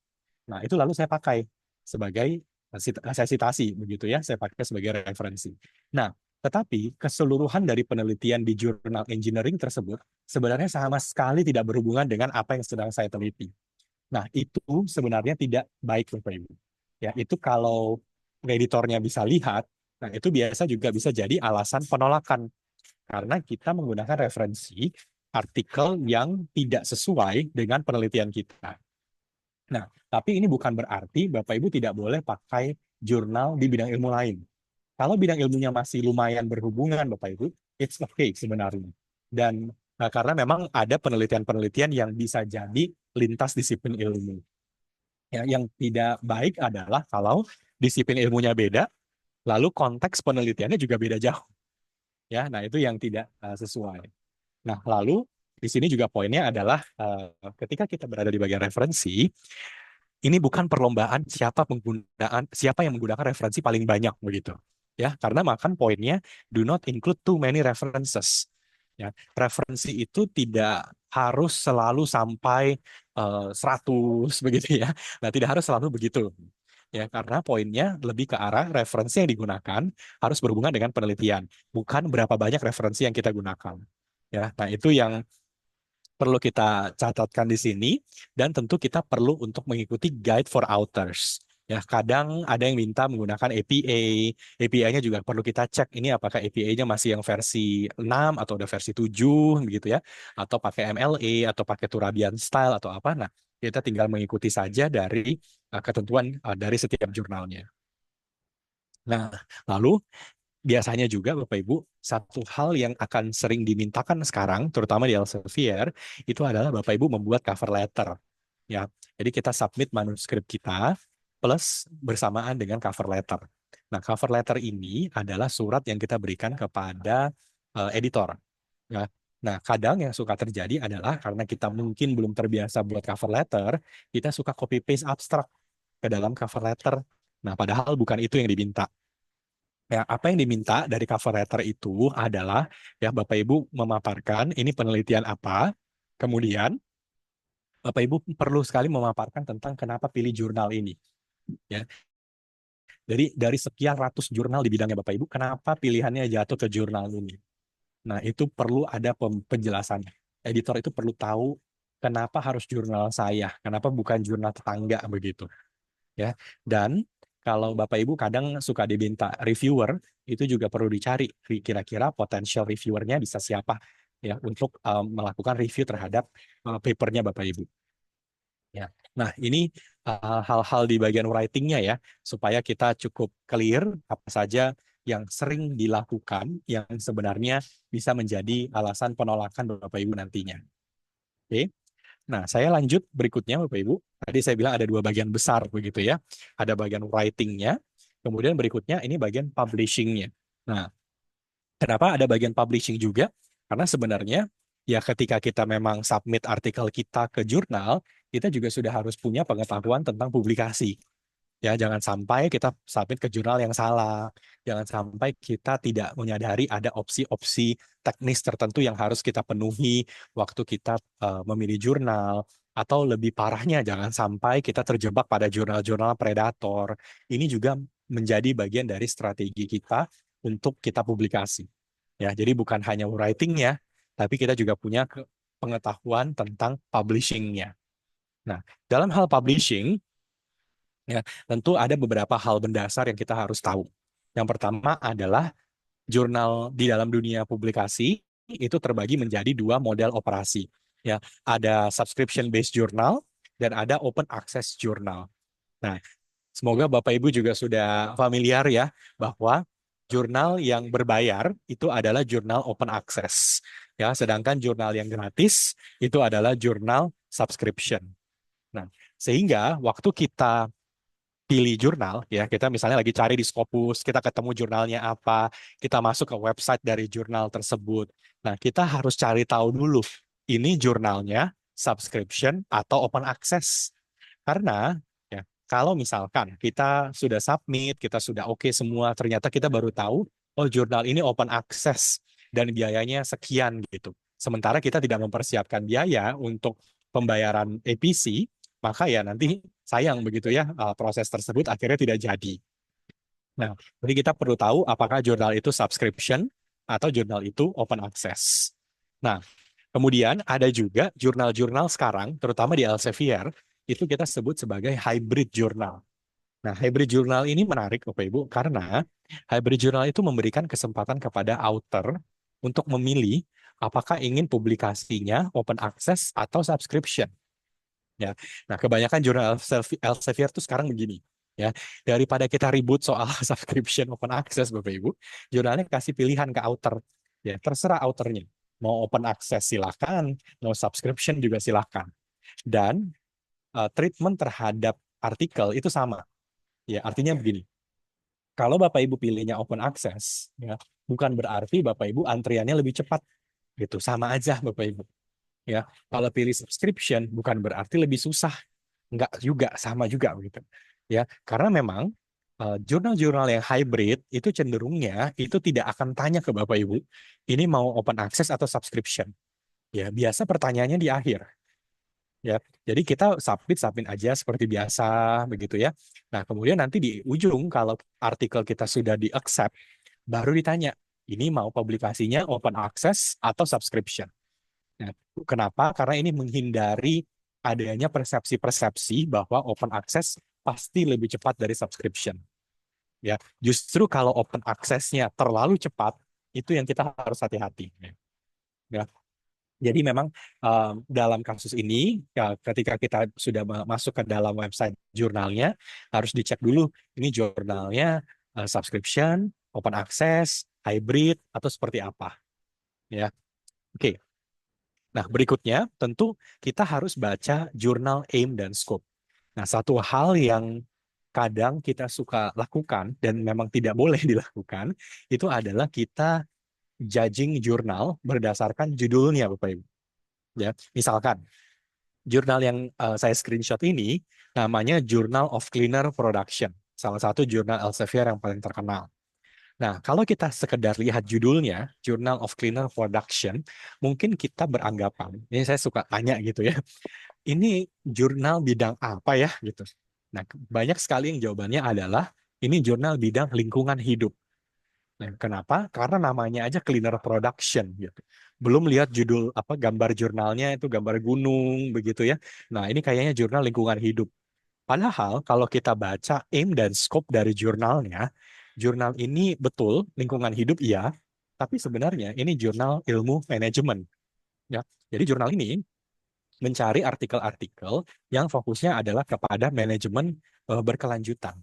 Nah, itu lalu saya pakai sebagai saya citasi begitu ya, saya pakai sebagai referensi. Nah, tetapi keseluruhan dari penelitian di jurnal engineering tersebut sebenarnya sama sekali tidak berhubungan dengan apa yang sedang saya teliti. Nah, itu sebenarnya tidak baik Bapak Ibu. Ya, itu kalau editornya bisa lihat, nah itu biasa juga bisa jadi alasan penolakan karena kita menggunakan referensi artikel yang tidak sesuai dengan penelitian kita. Nah, tapi ini bukan berarti Bapak Ibu tidak boleh pakai jurnal di bidang ilmu lain. Kalau bidang ilmunya masih lumayan berhubungan, Bapak Ibu, it's okay sebenarnya. Dan karena memang ada penelitian-penelitian yang bisa jadi lintas disiplin ilmu. Ya, yang tidak baik adalah kalau disiplin ilmunya beda, lalu konteks penelitiannya juga beda jauh. Ya, nah itu yang tidak sesuai. Nah, lalu di sini juga poinnya adalah ketika kita berada di bagian referensi, ini bukan perlombaan siapa yang menggunakan referensi paling banyak begitu. Ya, karena makan poinnya do not include too many references. Ya, referensi itu tidak harus selalu sampai 100 begitu ya. Nah, tidak harus selalu begitu. Ya, karena poinnya lebih ke arah referensi yang digunakan harus berhubungan dengan penelitian, bukan berapa banyak referensi yang kita gunakan. Ya, nah itu yang perlu kita catatkan di sini, dan tentu kita perlu untuk mengikuti guide for authors. Ya, kadang ada yang minta menggunakan APA. APA-nya juga perlu kita cek ini apakah APA-nya masih yang versi 6 atau udah versi 7 begitu ya, atau pakai MLA atau pakai Turabian style atau apa. Nah, kita tinggal mengikuti saja dari ketentuan dari setiap jurnalnya. Nah, lalu biasanya juga Bapak Ibu, satu hal yang akan sering dimintakan sekarang, terutama di Elsevier, itu adalah Bapak Ibu membuat cover letter. Ya, jadi kita submit manuskrip kita plus bersamaan dengan cover letter. Nah, cover letter ini adalah surat yang kita berikan kepada editor. Ya. Nah, kadang yang suka terjadi adalah karena kita mungkin belum terbiasa buat cover letter, kita suka copy paste abstrak ke dalam cover letter. Nah, padahal bukan itu yang diminta. Ya, apa yang diminta dari cover letter itu adalah ya Bapak Ibu memaparkan ini penelitian apa, kemudian Bapak Ibu perlu sekali memaparkan tentang kenapa pilih jurnal ini. Ya, dari sekian ratus jurnal di bidangnya Bapak Ibu, kenapa pilihannya jatuh ke jurnal ini? Nah, itu perlu ada penjelasan. Editor itu perlu tahu kenapa harus jurnal saya, kenapa bukan jurnal tetangga begitu. Ya, dan kalau Bapak Ibu kadang suka diminta reviewer, itu juga perlu dicari kira-kira potential reviewernya bisa siapa ya untuk melakukan review terhadap papernya Bapak Ibu. Ya, nah ini hal-hal di bagian writingnya ya supaya kita cukup clear apa saja yang sering dilakukan yang sebenarnya bisa menjadi alasan penolakan Bapak Ibu nantinya. Oke. Nah, saya lanjut berikutnya Bapak Ibu. Tadi saya bilang ada dua bagian besar begitu ya. Ada bagian writing-nya, kemudian berikutnya ini bagian publishing-nya. Nah, kenapa ada bagian publishing juga? Karena sebenarnya ya ketika kita memang submit artikel kita ke jurnal, kita juga sudah harus punya pengetahuan tentang publikasi. Ya, jangan sampai kita submit ke jurnal yang salah. Jangan sampai kita tidak menyadari ada opsi-opsi teknis tertentu yang harus kita penuhi waktu kita memilih jurnal. Atau lebih parahnya, jangan sampai kita terjebak pada jurnal-jurnal predator. Ini juga menjadi bagian dari strategi kita untuk kita publikasi. Ya, jadi bukan hanya writing-nya, tapi kita juga punya pengetahuan tentang publishing-nya. Nah, dalam hal publishing, ya, tentu ada beberapa hal mendasar yang kita harus tahu. Yang pertama adalah jurnal di dalam dunia publikasi itu terbagi menjadi dua model operasi. Ya, ada subscription based journal dan ada open access journal. Nah, semoga Bapak Ibu juga sudah familiar ya bahwa jurnal yang berbayar itu adalah jurnal open access. Ya, sedangkan jurnal yang gratis itu adalah jurnal subscription. Nah, sehingga waktu kita pilih jurnal, ya kita misalnya lagi cari di Scopus, kita ketemu jurnalnya apa, kita masuk ke website dari jurnal tersebut. Nah, kita harus cari tahu dulu, ini jurnalnya subscription atau open access. Karena ya kalau misalkan kita sudah submit, kita sudah oke semua, ternyata kita baru tahu, oh jurnal ini open access dan biayanya sekian gitu. Sementara kita tidak mempersiapkan biaya untuk pembayaran APC, maka ya nanti sayang begitu ya proses tersebut akhirnya tidak jadi. Nah, jadi kita perlu tahu apakah jurnal itu subscription atau jurnal itu open access. Nah, kemudian ada juga jurnal-jurnal sekarang, terutama di Elsevier, itu kita sebut sebagai hybrid journal. Nah, hybrid journal ini menarik Bapak Ibu karena hybrid journal itu memberikan kesempatan kepada author untuk memilih apakah ingin publikasinya open access atau subscription. Ya, nah kebanyakan jurnal Elsevier itu sekarang begini, ya daripada kita ribut soal subscription open access Bapak Ibu, jurnalnya kasih pilihan ke author, ya terserah authornya, mau open access silakan, mau subscription juga silakan, dan treatment terhadap artikel itu sama, ya artinya begini, kalau Bapak Ibu pilihnya open access, ya bukan berarti Bapak Ibu antriannya lebih cepat, gitu sama aja Bapak Ibu. Ya, kalau pilih subscription bukan berarti lebih susah, enggak juga, sama juga begitu. Ya, karena memang jurnal-jurnal yang hybrid itu cenderungnya itu tidak akan tanya ke Bapak Ibu, ini mau open access atau subscription. Ya, biasa pertanyaannya di akhir. Ya, jadi kita submit aja seperti biasa begitu ya. Nah, kemudian nanti di ujung kalau artikel kita sudah di-accept, baru ditanya, ini mau publikasinya open access atau subscription. Nah, kenapa? Karena ini menghindari adanya persepsi-persepsi bahwa open access pasti lebih cepat dari subscription. Ya, justru kalau open access-nya terlalu cepat, itu yang kita harus hati-hati. Ya, jadi memang dalam kasus ini, ya, ketika kita sudah masuk ke dalam website jurnalnya, harus dicek dulu ini jurnalnya subscription, open access, hybrid, atau seperti apa. Ya, oke. Nah, berikutnya tentu kita harus baca jurnal aim dan scope. Nah, satu hal yang kadang kita suka lakukan dan memang tidak boleh dilakukan, itu adalah kita judging jurnal berdasarkan judulnya, Bapak Ibu. Ya, misalkan jurnal yang saya screenshot ini namanya Journal of Cleaner Production, salah satu jurnal Elsevier yang paling terkenal. Nah, kalau kita sekedar lihat judulnya, Journal of Cleaner Production, mungkin kita beranggapan, ini saya suka tanya gitu ya, ini jurnal bidang apa ya gitu. Nah, banyak sekali yang jawabannya adalah, ini jurnal bidang lingkungan hidup. Nah, kenapa? Karena namanya aja Cleaner Production gitu. Belum lihat judul apa gambar jurnalnya itu gambar gunung begitu ya. Nah, ini kayaknya jurnal lingkungan hidup. Padahal kalau kita baca aim dan scope dari jurnalnya, jurnal ini betul lingkungan hidup iya, tapi sebenarnya ini jurnal ilmu manajemen. Ya, jadi jurnal ini mencari artikel-artikel yang fokusnya adalah kepada manajemen berkelanjutan.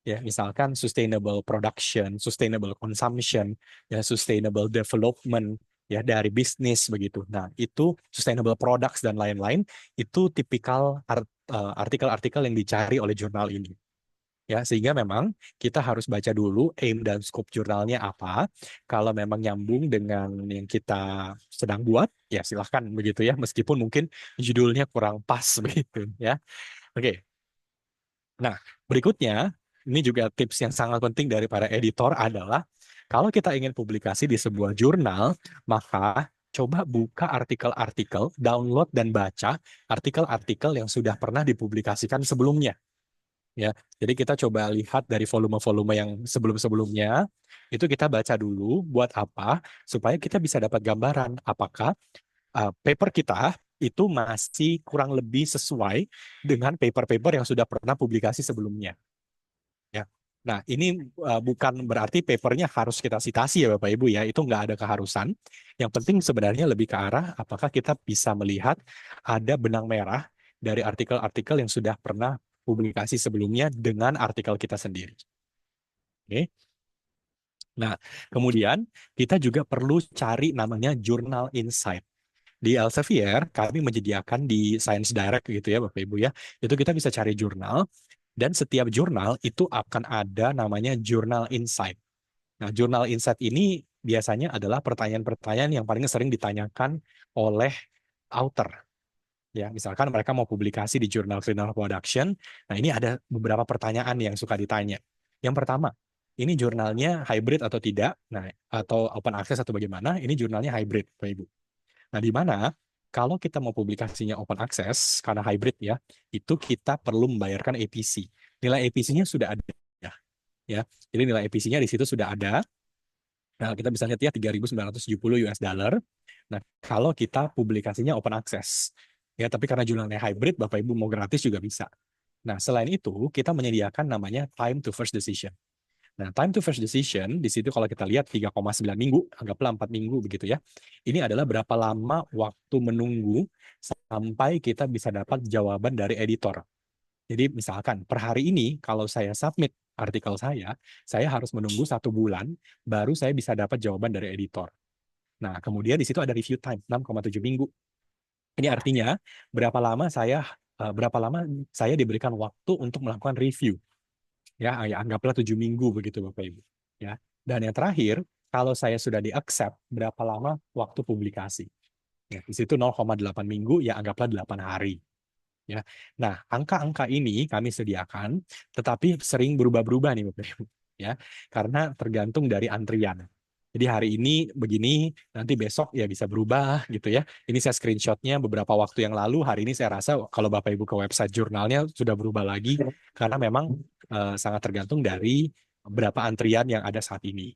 Ya, misalkan sustainable production, sustainable consumption, ya sustainable development ya dari bisnis begitu. Nah, itu sustainable products dan lain-lain itu tipikal artikel-artikel yang dicari oleh jurnal ini. Ya, sehingga memang kita harus baca dulu aim dan scope jurnalnya apa. Kalau memang nyambung dengan yang kita sedang buat, ya silahkan begitu ya. Meskipun mungkin judulnya kurang pas begitu ya. Oke. Nah, berikutnya, ini juga tips yang sangat penting dari para editor adalah kalau kita ingin publikasi di sebuah jurnal, maka coba buka artikel-artikel, download dan baca artikel-artikel yang sudah pernah dipublikasikan sebelumnya. Ya, jadi kita coba lihat dari volume-volume yang sebelum-sebelumnya, itu kita baca dulu buat apa, supaya kita bisa dapat gambaran apakah paper kita itu masih kurang lebih sesuai dengan paper-paper yang sudah pernah publikasi sebelumnya. Ya. Nah, ini bukan berarti papernya harus kita sitasi ya Bapak Ibu ya, itu nggak ada keharusan. Yang penting sebenarnya lebih ke arah apakah kita bisa melihat ada benang merah dari artikel-artikel yang sudah pernah publikasi sebelumnya dengan artikel kita sendiri. Oke. Nah, kemudian kita juga perlu cari namanya Journal Insight. Di Elsevier, kami menyediakan di Science Direct gitu ya Bapak Ibu ya. Itu kita bisa cari jurnal, dan setiap jurnal itu akan ada namanya Journal Insight. Nah, Journal Insight ini biasanya adalah pertanyaan-pertanyaan yang paling sering ditanyakan oleh author. Ya, misalkan mereka mau publikasi di Journal Clinical Production, nah ini ada beberapa pertanyaan yang suka ditanya. Yang pertama, ini jurnalnya hybrid atau tidak? Nah, atau open access atau bagaimana? Ini jurnalnya hybrid, Bapak Ibu. Nah, di mana kalau kita mau publikasinya open access karena hybrid ya, itu kita perlu membayarkan APC. Nilai APC-nya sudah ada ya. Jadi nilai APC-nya di situ sudah ada. Nah, kita bisa lihat ya 3.970 US dollar. Nah, kalau kita publikasinya open access. Ya, tapi karena jurnalnya hybrid, Bapak Ibu mau gratis juga bisa. Nah, selain itu, kita menyediakan namanya time to first decision. Nah, time to first decision, di situ kalau kita lihat 3,9 minggu, anggaplah 4 minggu begitu ya. Ini adalah berapa lama waktu menunggu sampai kita bisa dapat jawaban dari editor. Jadi misalkan per hari ini, kalau saya submit artikel saya harus menunggu 1 bulan, baru saya bisa dapat jawaban dari editor. Nah, kemudian di situ ada review time, 6,7 minggu. Ini artinya berapa lama saya diberikan waktu untuk melakukan review. Ya, anggaplah 7 minggu begitu Bapak Ibu. Ya. Dan yang terakhir, kalau saya sudah di-accept, berapa lama waktu publikasi? Ya, di situ 0,8 minggu, ya anggaplah 8 hari. Ya. Nah, angka-angka ini kami sediakan, tetapi sering berubah-berubah nih Bapak Ibu. Ya, karena tergantung dari antrian. Jadi hari ini begini, nanti besok ya bisa berubah gitu ya. Ini saya screenshotnya beberapa waktu yang lalu. Hari ini saya rasa kalau Bapak Ibu ke website jurnalnya sudah berubah lagi, karena memang sangat tergantung dari berapa antrian yang ada saat ini.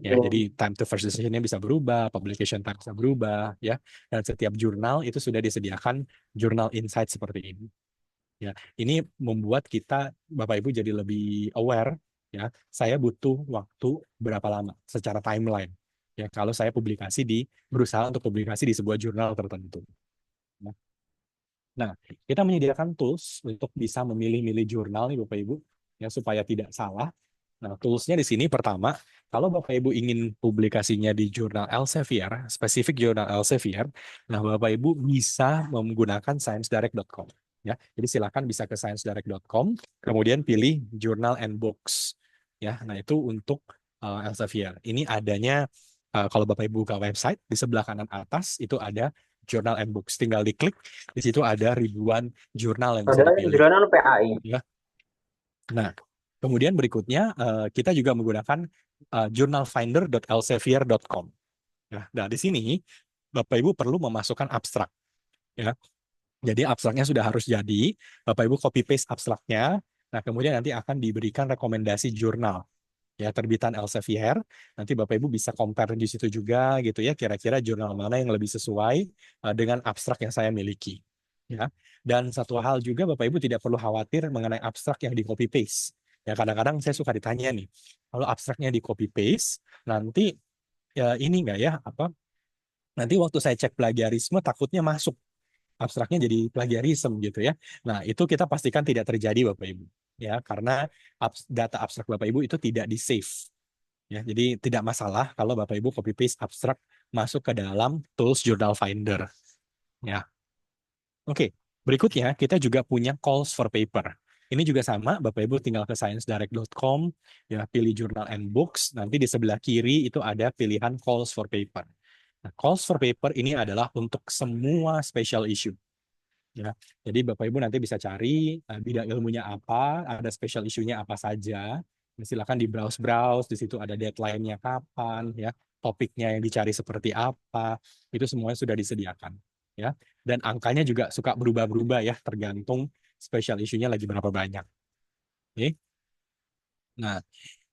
Ya, jadi time to first decision-nya bisa berubah, publication time bisa berubah, ya. Dan setiap jurnal itu sudah disediakan jurnal insight seperti ini. Ya, ini membuat kita Bapak Ibu jadi lebih aware. Ya, saya butuh waktu berapa lama secara timeline. Ya, kalau saya berusaha untuk publikasi di sebuah jurnal tertentu. Nah, kita menyediakan tools untuk bisa memilih-milih jurnal nih Bapak Ibu, ya supaya tidak salah. Nah, toolsnya di sini pertama, kalau Bapak Ibu ingin publikasinya di jurnal Elsevier, spesifik jurnal Elsevier, nah Bapak Ibu bisa menggunakan sciencedirect.com. Ya, jadi silakan bisa ke sciencedirect.com, kemudian pilih Journal and Books. Ya, nah itu untuk Elsevier. Ini adanya kalau Bapak Ibu buka website di sebelah kanan atas itu ada Journal and Books. Tinggal diklik, di situ ada ribuan jurnal yang bisa Ada dipilih. jurnal PAI. Ya. Nah, kemudian berikutnya kita juga menggunakan journalfinder.elsevier.com. Nah, di sini Bapak Ibu perlu memasukkan abstrak. Ya. Jadi abstraknya sudah harus jadi, Bapak Ibu copy paste abstraknya. Nah, kemudian nanti akan diberikan rekomendasi jurnal. Ya, terbitan Elsevier. Nanti Bapak Ibu bisa compare di situ juga gitu ya, kira-kira jurnal mana yang lebih sesuai dengan abstrak yang saya miliki. Ya. Dan satu hal juga Bapak Ibu tidak perlu khawatir mengenai abstrak yang di copy paste. Ya, kadang-kadang saya suka ditanya nih, kalau abstraknya di copy paste, nanti ya ini enggak ya nanti waktu saya cek plagiarisme takutnya masuk abstraknya jadi plagiarisme gitu ya. Nah, itu kita pastikan tidak terjadi Bapak Ibu. ya, karena data abstrak Bapak Ibu itu tidak di save. Ya, jadi tidak masalah kalau Bapak Ibu copy paste abstrak masuk ke dalam tools Journal Finder. Ya, oke. Berikutnya kita juga punya calls for paper. Ini juga sama, Bapak Ibu tinggal ke sciencedirect.com, ya pilih Journal and Books. Nanti di sebelah kiri itu ada pilihan calls for paper. Nah, calls for paper ini adalah untuk semua special issue. Ya, jadi Bapak Ibu nanti bisa cari bidang ilmunya apa, ada special issue-nya apa saja. Silakan di browse-browse, di situ ada deadline-nya kapan, ya, topiknya yang dicari seperti apa, itu semuanya sudah disediakan, ya. Dan angkanya juga suka berubah-berubah ya, tergantung special issue-nya lagi berapa banyak. Oke. Nah,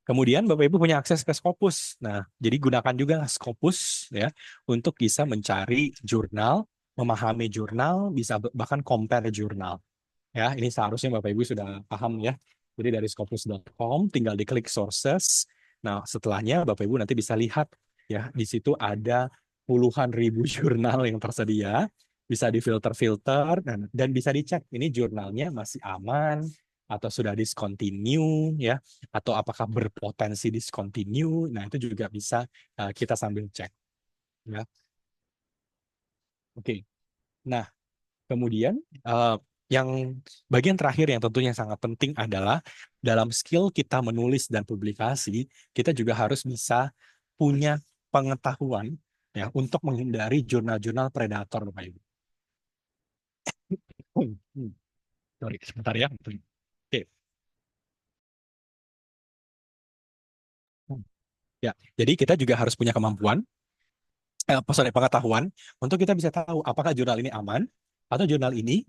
kemudian Bapak Ibu punya akses ke Scopus. Nah, jadi gunakan juga Scopus ya untuk bisa mencari jurnal, memahami jurnal, bisa bahkan compare jurnal. Ya, ini seharusnya Bapak Ibu sudah paham ya. Jadi dari scopus.com tinggal diklik sources. Nah, setelahnya Bapak Ibu nanti bisa lihat ya, di situ ada puluhan ribu jurnal yang tersedia, bisa difilter-filter dan bisa dicek ini jurnalnya masih aman atau sudah discontinue ya, atau apakah berpotensi discontinue. Nah, itu juga bisa kita sambil cek ya. Oke. Nah, kemudian yang bagian terakhir yang tentunya sangat penting adalah dalam skill kita menulis dan publikasi, kita juga harus bisa punya pengetahuan ya untuk menghindari jurnal-jurnal predator, Bapak Ibu. Sorry, sebentar ya. Oke. Ya, jadi kita juga harus punya kemampuan, pengetahuan untuk kita bisa tahu apakah jurnal ini aman atau jurnal ini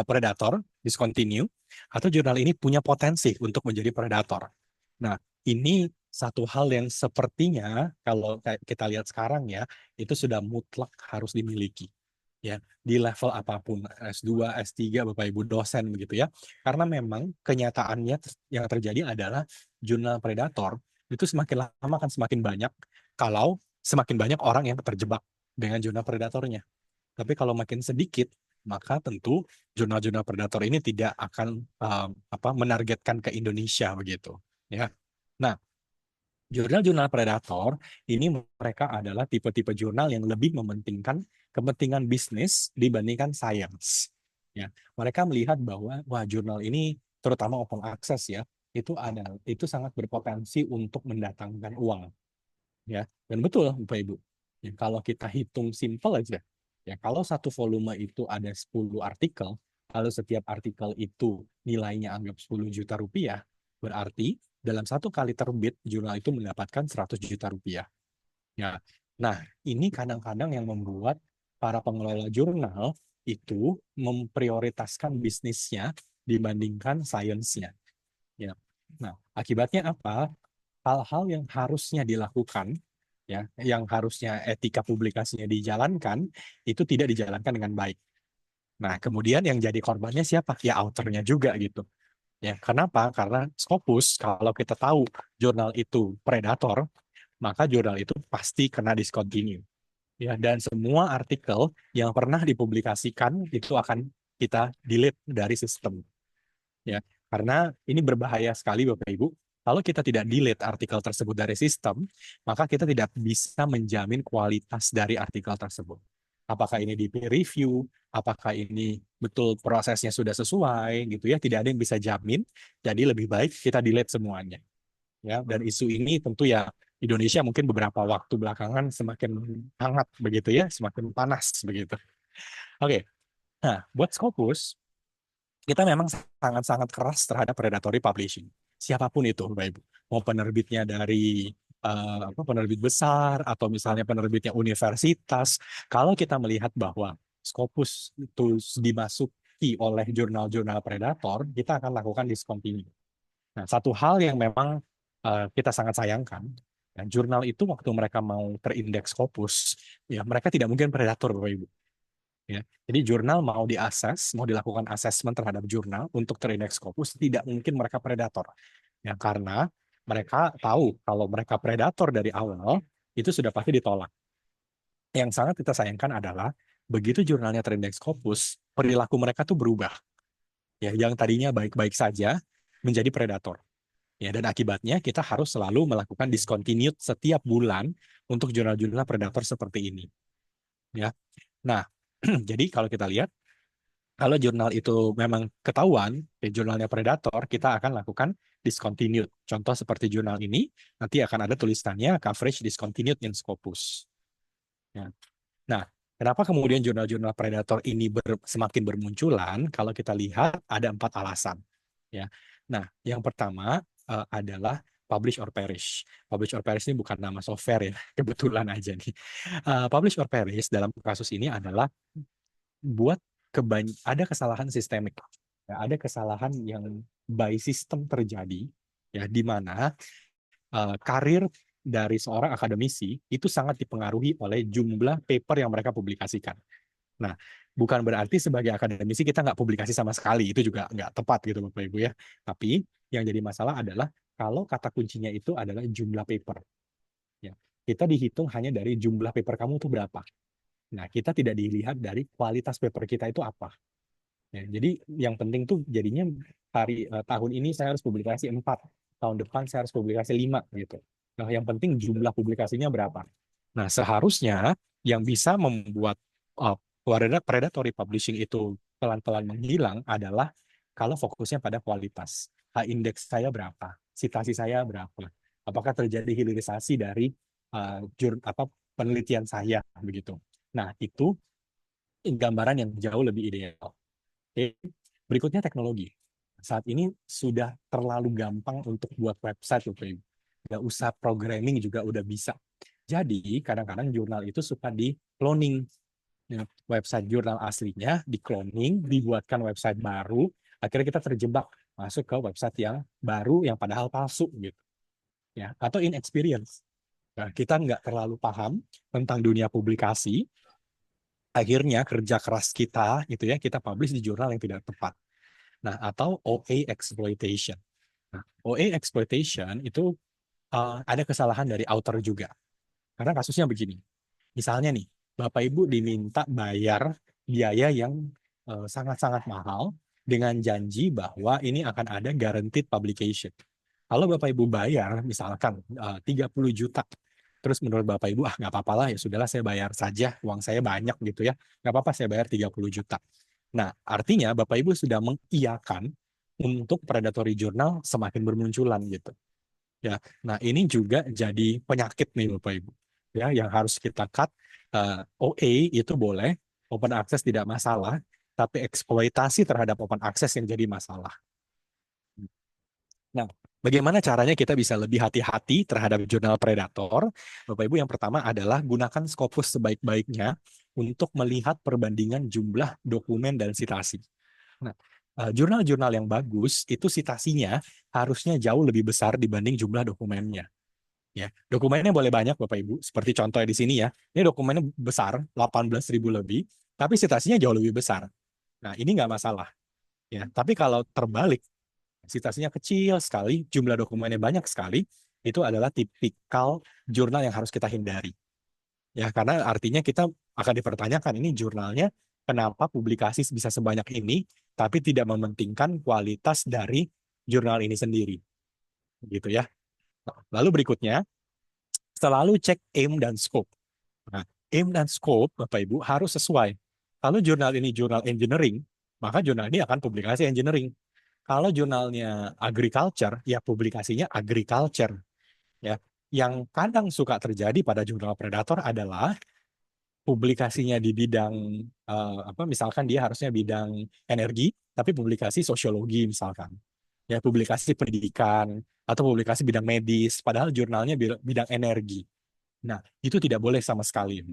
predator, discontinue, atau jurnal ini punya potensi untuk menjadi predator. Nah, ini satu hal yang sepertinya kalau kita lihat sekarang ya, itu sudah mutlak harus dimiliki. Ya, di level apapun, S2, S3, Bapak Ibu dosen begitu ya. Karena memang kenyataannya yang terjadi adalah jurnal predator itu semakin lama akan semakin banyak kalau semakin banyak orang yang terjebak dengan jurnal predatornya. Tapi kalau makin sedikit, maka tentu jurnal-jurnal predator ini tidak akan menargetkan ke Indonesia begitu. Ya. Nah, jurnal-jurnal predator ini mereka adalah tipe-tipe jurnal yang lebih mementingkan kepentingan bisnis dibandingkan sains. Ya, mereka melihat bahwa wah jurnal ini terutama open access ya, itu sangat berpotensi untuk mendatangkan uang. Ya, dan betul Bapak Ibu. Ya, kalau kita hitung simpel aja, ya kalau satu volume itu ada 10 artikel, kalau setiap artikel itu nilainya anggap 10 juta rupiah, berarti dalam satu kali terbit jurnal itu mendapatkan 100 juta rupiah. Ya. Nah, ini kadang-kadang yang membuat para pengelola jurnal itu memprioritaskan bisnisnya dibandingkan sainsnya. Ya. Nah, akibatnya apa? Hal-hal yang harusnya dilakukan, ya, yang harusnya etika publikasinya dijalankan, itu tidak dijalankan dengan baik. Nah, kemudian yang jadi korbannya siapa? Ya, authornya juga gitu. Ya, kenapa? Karena Scopus, kalau kita tahu jurnal itu predator, maka jurnal itu pasti kena discontinue. Ya, dan semua artikel yang pernah dipublikasikan itu akan kita delete dari sistem. Ya, karena ini berbahaya sekali Bapak Ibu. Kalau kita tidak delete artikel tersebut dari sistem, maka kita tidak bisa menjamin kualitas dari artikel tersebut. Apakah ini di peer review, apakah ini betul prosesnya sudah sesuai gitu ya, tidak ada yang bisa jamin. Jadi lebih baik kita delete semuanya. Ya, dan isu ini tentu ya Indonesia mungkin beberapa waktu belakangan semakin hangat begitu ya, semakin panas begitu. Oke. Nah, buat Scopus kita memang sangat-sangat keras terhadap predatory publishing. Siapapun itu, Bapak Ibu. Mau penerbitnya dari penerbit besar atau misalnya penerbitnya universitas, kalau kita melihat bahwa Scopus itu dimasuki oleh jurnal-jurnal predator, kita akan lakukan discontinue. Nah, satu hal yang memang kita sangat sayangkan, ya, jurnal itu waktu mereka mau terindeks Scopus, ya mereka tidak mungkin predator, Bapak Ibu. Ya. Jadi jurnal mau diakses, mau dilakukan assessment terhadap jurnal untuk terindeks Scopus, tidak mungkin mereka predator. Ya, karena mereka tahu kalau mereka predator dari awal, itu sudah pasti ditolak. Yang sangat kita sayangkan adalah, begitu jurnalnya terindeks Scopus, perilaku mereka tuh berubah. Ya, yang tadinya baik-baik saja, menjadi predator. Ya, dan akibatnya kita harus selalu melakukan discontinued setiap bulan untuk jurnal-jurnal predator seperti ini. Ya. Nah, jadi kalau kita lihat, kalau jurnal itu memang ketahuan, jurnalnya predator, kita akan lakukan discontinued. Contoh seperti jurnal ini, nanti akan ada tulisannya coverage discontinued in Scopus. Ya. Nah, kenapa kemudian jurnal-jurnal predator ini semakin bermunculan? Kalau kita lihat ada 4 alasan. Ya. Nah, yang pertama adalah publish or perish. Publish or perish ini bukan nama software ya, kebetulan aja nih. Publish or perish dalam kasus ini adalah buat ada kesalahan sistemik. Ya, ada kesalahan yang by system terjadi, ya, di mana karir dari seorang akademisi itu sangat dipengaruhi oleh jumlah paper yang mereka publikasikan. Nah, bukan berarti sebagai akademisi kita nggak publikasi sama sekali, itu juga nggak tepat gitu Bapak Ibu ya. Tapi yang jadi masalah adalah kalau kata kuncinya itu adalah jumlah paper. Ya, kita dihitung hanya dari jumlah paper kamu itu berapa. Nah, kita tidak dilihat dari kualitas paper kita itu apa. Ya, jadi yang penting tuh jadinya tahun ini saya harus publikasi 4, tahun depan saya harus publikasi 5 gitu. Nah, yang penting jumlah publikasinya berapa. Nah, seharusnya yang bisa membuat predatory publishing itu pelan-pelan menghilang adalah kalau fokusnya pada kualitas. H-index saya berapa? Citasi saya berapa? Apakah terjadi hilirisasi dari penelitian saya begitu. Nah, itu gambaran yang jauh lebih ideal. Oke. Berikutnya teknologi. Saat ini sudah terlalu gampang untuk buat website, Bapak Ibu. Nggak usah programming juga udah bisa. Jadi, kadang-kadang jurnal itu suka di cloning. Ya, website jurnal aslinya di cloning, dibuatkan website baru, akhirnya kita terjebak masuk ke website yang baru, yang padahal palsu gitu. Ya, atau inexperience. Nah, kita nggak terlalu paham tentang dunia publikasi, akhirnya kerja keras kita gitu ya, kita publish di jurnal yang tidak tepat. Nah, atau OA exploitation. Nah, OA exploitation itu ada kesalahan dari author juga. Karena kasusnya begini. Misalnya nih, Bapak Ibu diminta bayar biaya yang sangat-sangat mahal dengan janji bahwa ini akan ada guaranteed publication. Kalau Bapak Ibu bayar misalkan 30 juta, terus menurut Bapak Ibu, nggak apa-apa lah, ya sudahlah saya bayar saja, uang saya banyak gitu ya, nggak apa-apa saya bayar 30 juta. Nah, artinya Bapak Ibu sudah mengiyakan untuk predatory journal semakin bermunculan gitu. Ya, nah ini juga jadi penyakit nih Bapak Ibu. Ya, yang harus kita cut. OA itu boleh, open access tidak masalah, tapi eksploitasi terhadap open access yang jadi masalah. Nah, bagaimana caranya kita bisa lebih hati-hati terhadap jurnal predator? Bapak Ibu, yang pertama adalah gunakan Scopus sebaik-baiknya untuk melihat perbandingan jumlah dokumen dan citasi. Nah, jurnal-jurnal yang bagus itu citasinya harusnya jauh lebih besar dibanding jumlah dokumennya. Ya, dokumennya boleh banyak Bapak Ibu, seperti contohnya di sini ya. Ini dokumennya besar, 18.000 lebih, tapi citasinya jauh lebih besar. Nah, ini nggak masalah. Ya, tapi kalau terbalik, citasinya kecil sekali, jumlah dokumennya banyak sekali, itu adalah tipikal jurnal yang harus kita hindari. Ya, karena artinya kita akan dipertanyakan ini jurnalnya kenapa publikasi bisa sebanyak ini, tapi tidak mementingkan kualitas dari jurnal ini sendiri. Gitu ya. Lalu berikutnya, selalu cek aim dan scope. Nah, aim dan scope, Bapak Ibu, harus sesuai. Kalau jurnal ini jurnal engineering, maka jurnal ini akan publikasi engineering. Kalau jurnalnya agriculture, ya publikasinya agriculture. Ya, yang kadang suka terjadi pada jurnal predator adalah publikasinya di bidang misalkan dia harusnya bidang energi, tapi publikasi sosiologi misalkan. Ya, publikasi pendidikan atau publikasi bidang medis, padahal jurnalnya bidang energi. Nah, itu tidak boleh sama sekali.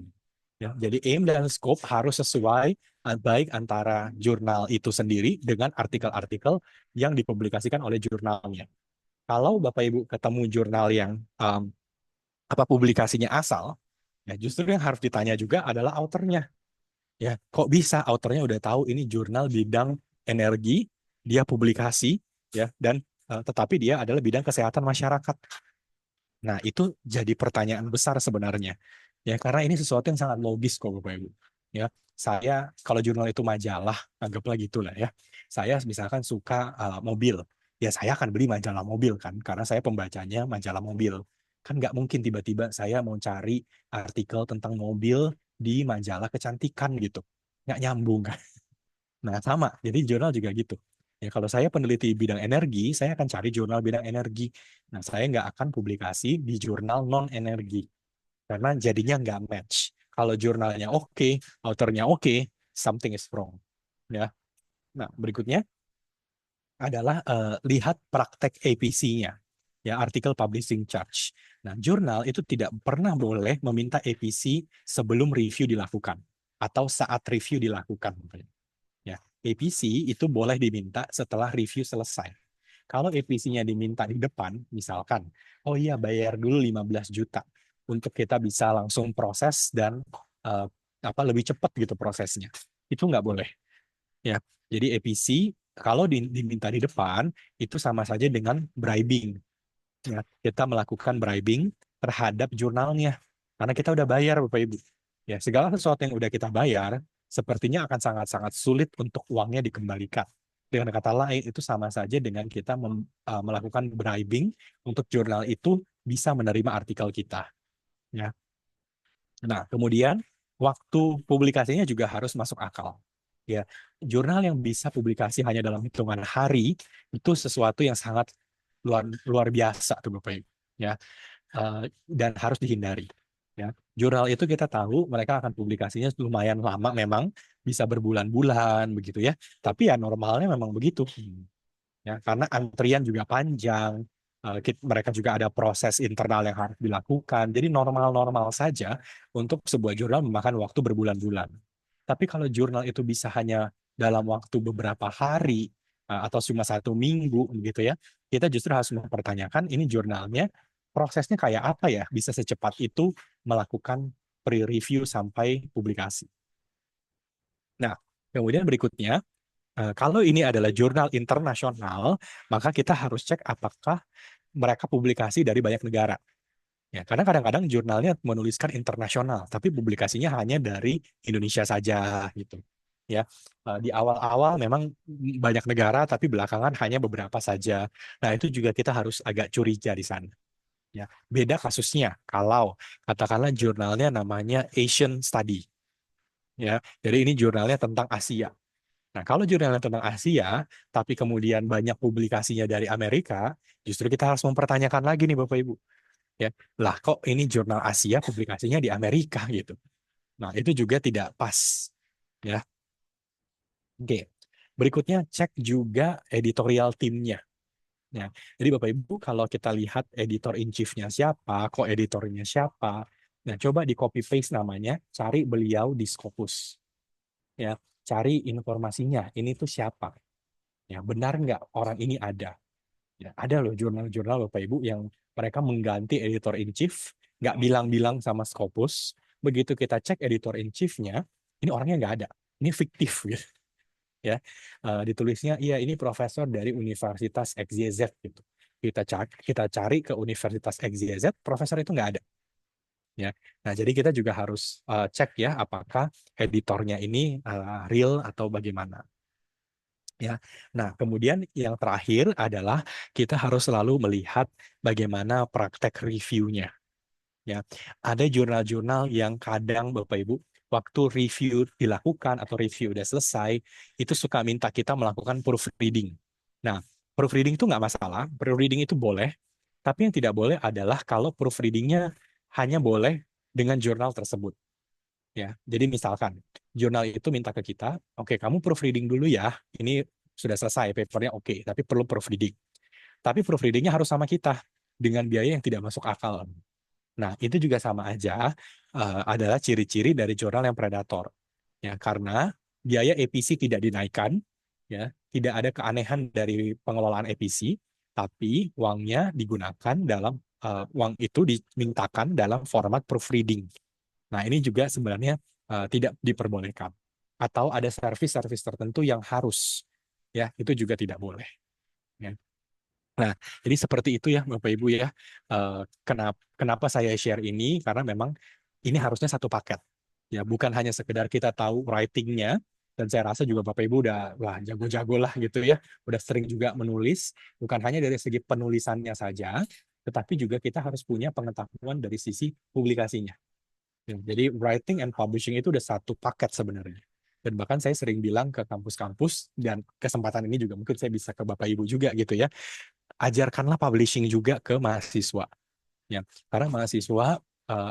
Ya, jadi aim dan scope harus sesuai baik antara jurnal itu sendiri dengan artikel-artikel yang dipublikasikan oleh jurnalnya. Kalau Bapak Ibu ketemu jurnal yang publikasinya asal, ya justru yang harus ditanya juga adalah authornya. Ya, kok bisa authornya udah tahu ini jurnal bidang energi, dia publikasi, ya, dan tetapi dia adalah bidang kesehatan masyarakat. Nah, itu jadi pertanyaan besar sebenarnya. Ya, karena ini sesuatu yang sangat logis kok Bapak Ibu. Ya, saya kalau jurnal itu majalah, anggaplah gitulah ya. Saya misalkan suka mobil. ya saya akan beli majalah mobil kan, karena saya pembacanya majalah mobil. Kan nggak mungkin tiba-tiba saya mau cari artikel tentang mobil di majalah kecantikan gitu. Nggak nyambung kan. Nah, sama. Jadi jurnal juga gitu. Ya, kalau saya peneliti bidang energi, saya akan cari jurnal bidang energi. Nah, saya nggak akan publikasi di jurnal non-energi. Karena jadinya nggak match. Kalau jurnalnya oke, authornya oke, something is wrong. Ya. Nah, berikutnya adalah lihat praktek APC-nya, ya, artikel publishing charge. Nah, jurnal itu tidak pernah boleh meminta APC sebelum review dilakukan atau saat review dilakukan. Ya, APC itu boleh diminta setelah review selesai. Kalau APC-nya diminta di depan, misalkan, oh iya bayar dulu 15 juta untuk kita bisa langsung proses dan eh, lebih cepat gitu prosesnya. Itu nggak boleh. Ya, jadi APC kalau diminta di depan itu sama saja dengan bribing. Ya, kita melakukan bribing terhadap jurnalnya karena kita udah bayar Bapak Ibu. Ya, segala sesuatu yang udah kita bayar sepertinya akan sangat-sangat sulit untuk uangnya dikembalikan. Dengan kata lain itu sama saja dengan kita melakukan bribing untuk jurnal itu bisa menerima artikel kita. Ya. Nah, kemudian waktu publikasinya juga harus masuk akal. Ya, jurnal yang bisa publikasi hanya dalam hitungan hari itu sesuatu yang sangat luar biasa tuh Bapak Ibu. Ya, dan harus dihindari. Ya, jurnal itu kita tahu mereka akan publikasinya lumayan lama, memang bisa berbulan-bulan begitu ya. Tapi ya normalnya memang begitu. Ya, karena antrian juga panjang. Mereka juga ada proses internal yang harus dilakukan. Jadi normal-normal saja untuk sebuah jurnal memakan waktu berbulan-bulan. Tapi kalau jurnal itu bisa hanya dalam waktu beberapa hari atau cuma 1 minggu gitu ya, kita justru harus mempertanyakan ini jurnalnya prosesnya kayak apa ya bisa secepat itu melakukan pre-review sampai publikasi. Nah, kemudian berikutnya, kalau ini adalah jurnal internasional, maka kita harus cek apakah mereka publikasi dari banyak negara. Ya, karena kadang-kadang jurnalnya menuliskan internasional, tapi publikasinya hanya dari Indonesia saja gitu. Ya, di awal-awal memang banyak negara, tapi belakangan hanya beberapa saja. Nah, itu juga kita harus agak curiga di sana. Ya, beda kasusnya kalau katakanlah jurnalnya namanya Asian Study. Ya, jadi ini jurnalnya tentang Asia. Nah, kalau jurnalnya tentang Asia, tapi kemudian banyak publikasinya dari Amerika, justru kita harus mempertanyakan lagi nih Bapak Ibu. Ya, lah kok ini jurnal Asia publikasinya di Amerika gitu. Nah, itu juga tidak pas. Ya, oke. Berikutnya cek juga editorial timnya. Ya, jadi Bapak Ibu kalau kita lihat editor in chief-nya siapa, co-editornya siapa, nah coba di copy paste namanya, cari beliau di Scopus. Ya, cari informasinya. Ini tuh siapa? Ya, benar nggak orang ini ada? Ya, ada loh jurnal-jurnal Bapak Ibu yang mereka mengganti editor in chief, nggak bilang-bilang sama Scopus. Begitu kita cek editor in chief-nya, ini orangnya nggak ada. Ini fiktif gitu. Ya, ditulisnya iya ini profesor dari Universitas XYZ gitu. Kita cari ke Universitas XYZ, profesor itu nggak ada. Ya, nah jadi kita juga harus cek ya apakah editornya ini real atau bagaimana. Ya, nah kemudian yang terakhir adalah kita harus selalu melihat bagaimana praktek reviewnya. Ya, ada jurnal-jurnal yang kadang Bapak Ibu waktu review dilakukan atau review udah selesai itu suka minta kita melakukan proofreading. Nah, proofreading itu nggak masalah, proofreading itu boleh, tapi yang tidak boleh adalah kalau proofreadingnya hanya boleh dengan jurnal tersebut. Ya, jadi misalkan jurnal itu minta ke kita, oke, kamu proofreading dulu ya. Ini sudah selesai papernya, oke, tapi perlu proofreading. Tapi proofreadingnya harus sama kita dengan biaya yang tidak masuk akal. Nah, itu juga sama aja adalah ciri-ciri dari jurnal yang predator. Ya, karena biaya APC tidak dinaikkan, ya, tidak ada keanehan dari pengelolaan APC, tapi uangnya digunakan dalam uang itu dimintakan dalam format proofreading. Nah, ini juga sebenarnya tidak diperbolehkan. Atau ada servis-servis tertentu yang harus, ya, itu juga tidak boleh. Ya. Nah, jadi seperti itu ya, Bapak Ibu ya. Kenapa saya share ini? Karena memang ini harusnya satu paket. Ya, bukan hanya sekedar kita tahu writing-nya, Dan saya rasa juga Bapak Ibu udah wah jago-jago lah gitu ya, udah sering juga menulis, bukan hanya dari segi penulisannya saja, tetapi juga kita harus punya pengetahuan dari sisi publikasinya. Ya, jadi writing and publishing itu udah satu paket sebenarnya. Dan bahkan saya sering bilang ke kampus-kampus, dan kesempatan ini juga mungkin saya bisa ke Bapak Ibu juga gitu ya, ajarkanlah publishing juga ke mahasiswa. Ya, karena mahasiswa,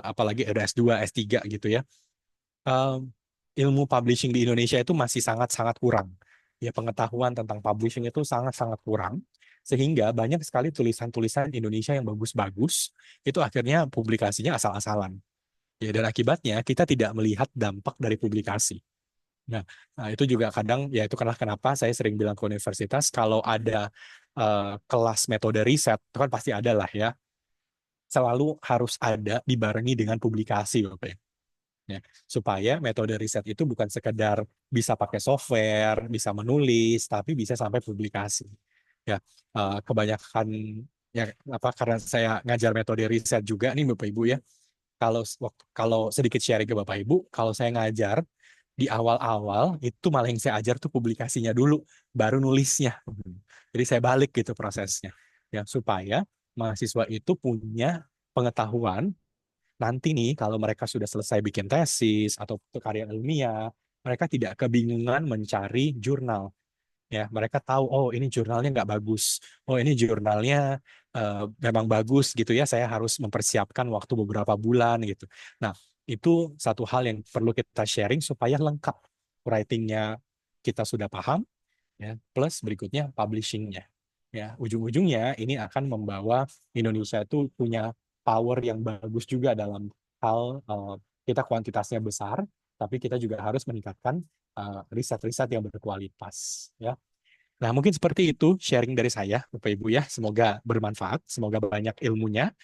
apalagi ada S2, S3 gitu ya, ilmu publishing di Indonesia itu masih sangat-sangat kurang. Ya, pengetahuan tentang publishing itu sangat-sangat kurang. Sehingga banyak sekali tulisan-tulisan Indonesia yang bagus-bagus, itu akhirnya publikasinya asal-asalan. Ya, dan akibatnya kita tidak melihat dampak dari publikasi. Nah, itu juga kadang, ya itu kenapa saya sering bilang ke universitas, kalau ada kelas metode riset, itu kan pasti ada lah ya, selalu harus ada dibarengi dengan publikasi, Bapak ya. Ya, supaya metode riset itu bukan sekedar bisa pakai software, bisa menulis, tapi bisa sampai publikasi. Ya, kebanyakan ya apa karena saya ngajar metode riset juga nih Bapak Ibu ya. Kalau sedikit sharing ke Bapak Ibu, kalau saya ngajar di awal-awal itu malah yang saya ajar tuh publikasinya dulu, baru nulisnya. Jadi saya balik gitu prosesnya. Ya, supaya mahasiswa itu punya pengetahuan nanti nih kalau mereka sudah selesai bikin tesis atau karya ilmiah, mereka tidak kebingungan mencari jurnal. Ya, mereka tahu, oh ini jurnalnya nggak bagus, oh ini jurnalnya memang bagus gitu ya, saya harus mempersiapkan waktu beberapa bulan gitu. Nah, itu satu hal yang perlu kita sharing supaya lengkap writingnya kita sudah paham, ya, plus berikutnya publishingnya. Ya, ujung-ujungnya ini akan membawa Indonesia itu punya power yang bagus juga dalam hal kita kuantitasnya besar, tapi kita juga harus meningkatkan riset-riset yang berkualitas. Ya. Nah, mungkin seperti itu sharing dari saya, Bapak Ibu ya. Semoga bermanfaat, semoga banyak ilmunya.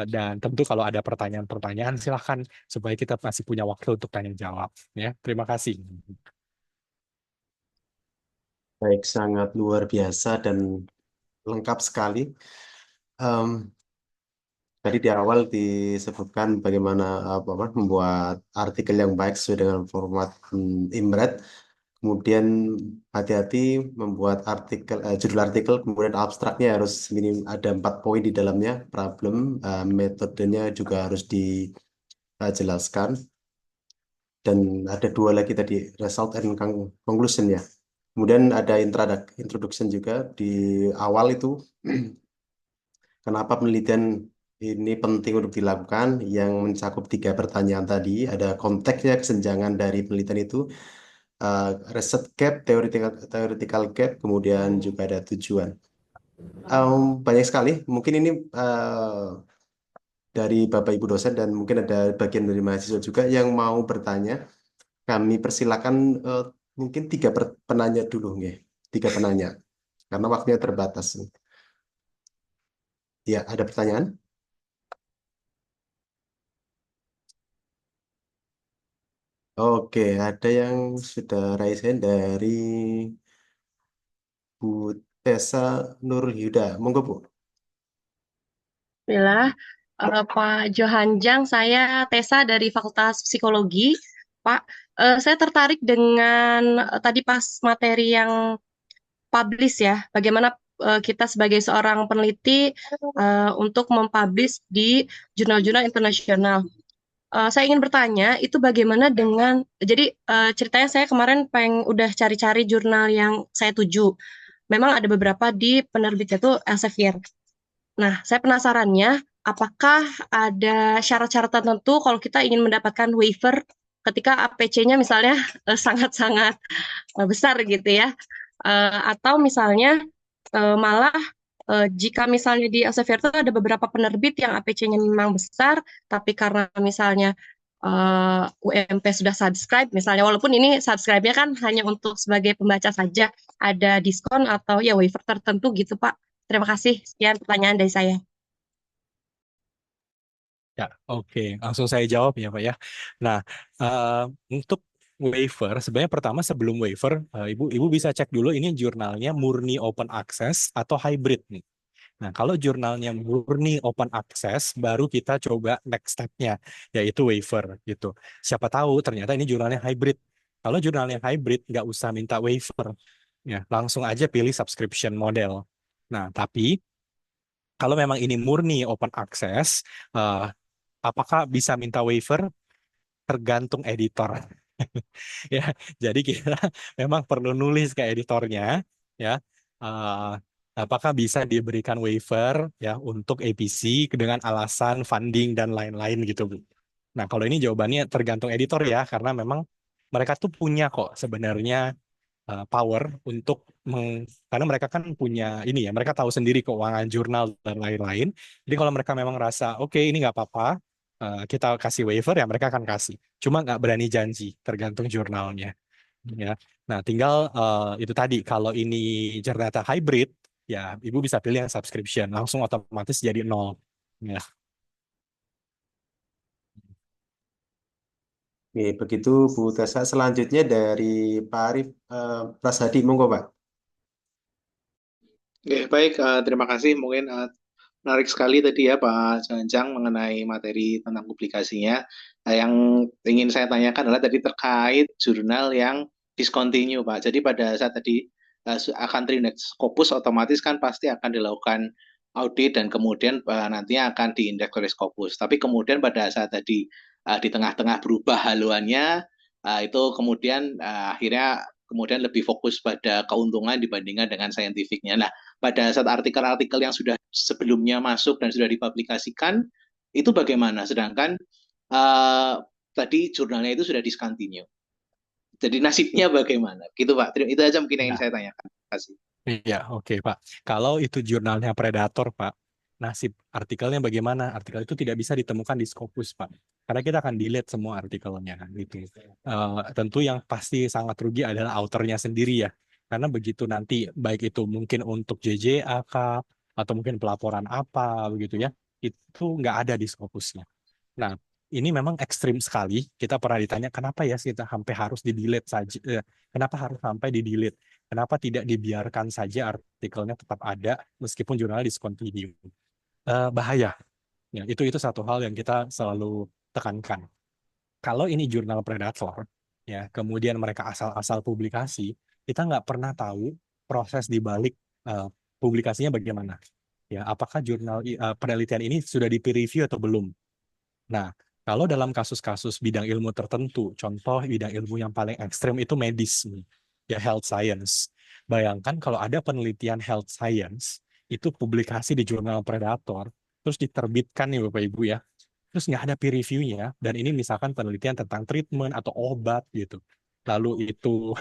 Dan tentu kalau ada pertanyaan-pertanyaan, silahkan supaya kita masih punya waktu untuk tanya jawab. Ya, terima kasih. Baik, sangat luar biasa dan lengkap sekali. Em, Tadi di awal disebutkan bagaimana membuat artikel yang baik sesuai dengan format IMRED. Kemudian hati-hati membuat judul artikel, kemudian abstraknya harus minim ada 4 poin di dalamnya, problem, metodenya juga harus dijelaskan, dan ada 2 lagi tadi, result and conclusion ya. Kemudian ada introduction juga di awal itu, kenapa penelitian ini penting untuk dilakukan, yang mencakup 3 pertanyaan tadi, ada konteksnya, kesenjangan dari penelitian itu, research gap, theoretical gap, kemudian juga ada tujuan. Banyak sekali. Mungkin ini dari Bapak Ibu dosen dan mungkin ada bagian dari mahasiswa juga yang mau bertanya. Kami persilakan mungkin 3 penanya dulu, nggih. 3 penanya, karena waktunya terbatas. Ya, ada pertanyaan? Oke, ada yang sudah raise hand dari Bu Tessa Nurul Huda. Monggo, Bu. Bismillah, Pak Johanjang, saya Tessa dari Fakultas Psikologi. Pak, saya tertarik dengan tadi pas materi yang publish ya, bagaimana kita sebagai seorang peneliti untuk mempublish di jurnal-jurnal internasional. Saya ingin bertanya, itu bagaimana dengan, jadi ceritanya saya kemarin udah cari-cari jurnal yang saya tuju. Memang ada beberapa di penerbitnya itu Elsevier. Nah, saya penasarannya, apakah ada syarat-syarat tertentu kalau kita ingin mendapatkan waiver ketika APC-nya misalnya sangat-sangat besar gitu ya, atau misalnya malah jika misalnya di Elsevier itu ada beberapa penerbit yang APC-nya memang besar, tapi karena misalnya UMP sudah subscribe, misalnya walaupun ini subscribe-nya kan hanya untuk sebagai pembaca saja, ada diskon atau ya waiver tertentu gitu Pak. Terima kasih. Sekian pertanyaan dari saya. Ya, oke. Langsung saya jawab ya, Pak ya. Nah, untuk waiver, sebenarnya pertama sebelum waiver, Ibu bisa cek dulu ini jurnalnya murni open access atau hybrid nih. Nah, kalau jurnalnya murni open access, baru kita coba next step-nya, yaitu waiver gitu. Siapa tahu ternyata ini jurnalnya hybrid. Kalau jurnalnya hybrid, nggak usah minta waiver. Ya, langsung aja pilih subscription model. Nah, tapi kalau memang ini murni open access, eh, apakah bisa minta waiver? Tergantung editor. Ya, jadi kita memang perlu nulis ke editornya, ya. Eh, apakah bisa diberikan waiver ya untuk APC dengan alasan funding dan lain-lain gitu, Bu. Nah, kalau ini jawabannya tergantung editor ya, karena memang mereka tuh punya kok sebenarnya power untuk karena mereka kan punya ini ya, mereka tahu sendiri keuangan jurnal dan lain-lain. Jadi kalau mereka memang rasa oke ini nggak apa-apa, kita kasih waiver ya mereka akan kasih. Cuma nggak berani janji, tergantung jurnalnya. Ya, nah tinggal itu tadi kalau ini ternyata hybrid, ya ibu bisa pilih yang subscription, langsung otomatis jadi nol. Ya. Oke, begitu Bu Tessa. Selanjutnya dari Pak Arif Prasadi, monggo Pak. Oke, baik, terima kasih. Mungkin menarik sekali tadi ya Pak Janjang mengenai materi tentang publikasinya. Nah, yang ingin saya tanyakan adalah tadi terkait jurnal yang discontinue Pak. Jadi pada saat tadi akan terindeks Scopus, otomatis kan pasti akan dilakukan audit dan kemudian nantinya akan diindeks oleh Scopus. Tapi kemudian pada saat tadi di tengah-tengah berubah haluannya, itu kemudian akhirnya kemudian lebih fokus pada keuntungan dibandingkan dengan saintifiknya. Nah, pada saat artikel-artikel yang sudah sebelumnya masuk dan sudah dipublikasikan, itu bagaimana? Sedangkan tadi jurnalnya itu sudah discontinue. Jadi nasibnya bagaimana? Gitu Pak. Itu aja mungkin yang ingin saya tanyakan. Terima kasih. Iya, oke Pak. Kalau itu jurnalnya Predator, Pak, nasib artikelnya bagaimana? Artikel itu tidak bisa ditemukan di Scopus, Pak. Karena kita akan delete semua artikelnya, gitu. Tentu yang pasti sangat rugi adalah authornya sendiri ya. Karena begitu nanti, baik itu mungkin untuk JJAK, atau mungkin pelaporan apa, begitu ya, itu nggak ada di Scopusnya. Nah, ini memang ekstrim sekali. Kita pernah ditanya, kenapa ya kita sampai harus di-delete saja? Kenapa harus sampai di-delete? Kenapa tidak dibiarkan saja artikelnya tetap ada meskipun jurnalnya discontinue? Bahaya. Ya, itu satu hal yang kita selalu tekankan. Kalau ini jurnal Predator, ya, kemudian mereka asal-asal publikasi, kita nggak pernah tahu proses di balik publikasinya bagaimana. Ya, apakah penelitian ini sudah di peer review atau belum? Nah, kalau dalam kasus-kasus bidang ilmu tertentu, contoh bidang ilmu yang paling ekstrem itu medis, ya health science. Bayangkan kalau ada penelitian health science, itu publikasi di jurnal Predator, terus diterbitkan nih Bapak Ibu ya, terus nggak ada peer review-nya, dan ini misalkan penelitian tentang treatment atau obat gitu. Lalu itu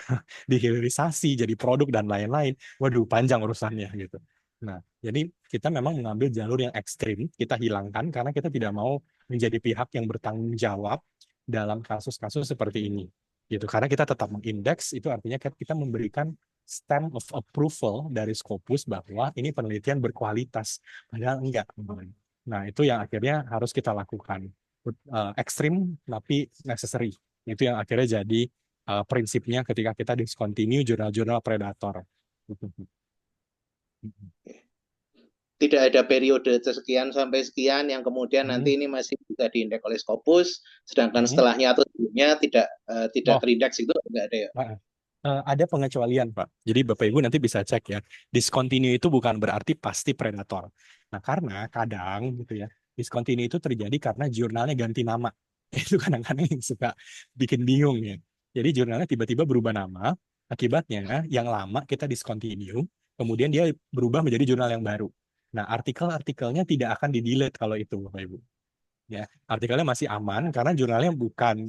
dihilirisasi jadi produk dan lain-lain. Waduh, panjang urusannya gitu. Nah, jadi kita memang mengambil jalur yang ekstrim, kita hilangkan karena kita tidak mau menjadi pihak yang bertanggung jawab dalam kasus-kasus seperti ini. Gitu. Karena kita tetap mengindeks, itu artinya kita memberikan stamp of approval dari Scopus bahwa ini penelitian berkualitas. Padahal enggak. Nah, itu yang akhirnya harus kita lakukan. Ekstrim tapi necessary. Itu yang akhirnya jadi prinsipnya ketika kita discontinue jurnal-jurnal Predator. Tidak ada periode sekian sampai sekian yang kemudian nanti ini masih bisa diindeks oleh Scopus, sedangkan setelahnya atau sebelumnya tidak terindeks, itu enggak ada ya? Ada pengecualian, Pak. Jadi Bapak Ibu nanti bisa cek ya. Discontinue itu bukan berarti pasti Predator. Nah, karena kadang gitu ya, discontinue itu terjadi karena jurnalnya ganti nama. Itu kadang-kadang yang suka bikin bingung ya. Jadi jurnalnya tiba-tiba berubah nama, akibatnya yang lama kita discontinue, kemudian dia berubah menjadi jurnal yang baru. Nah, artikel-artikelnya tidak akan di-delete kalau itu, Bapak Ibu. Ya, artikelnya masih aman karena jurnalnya bukan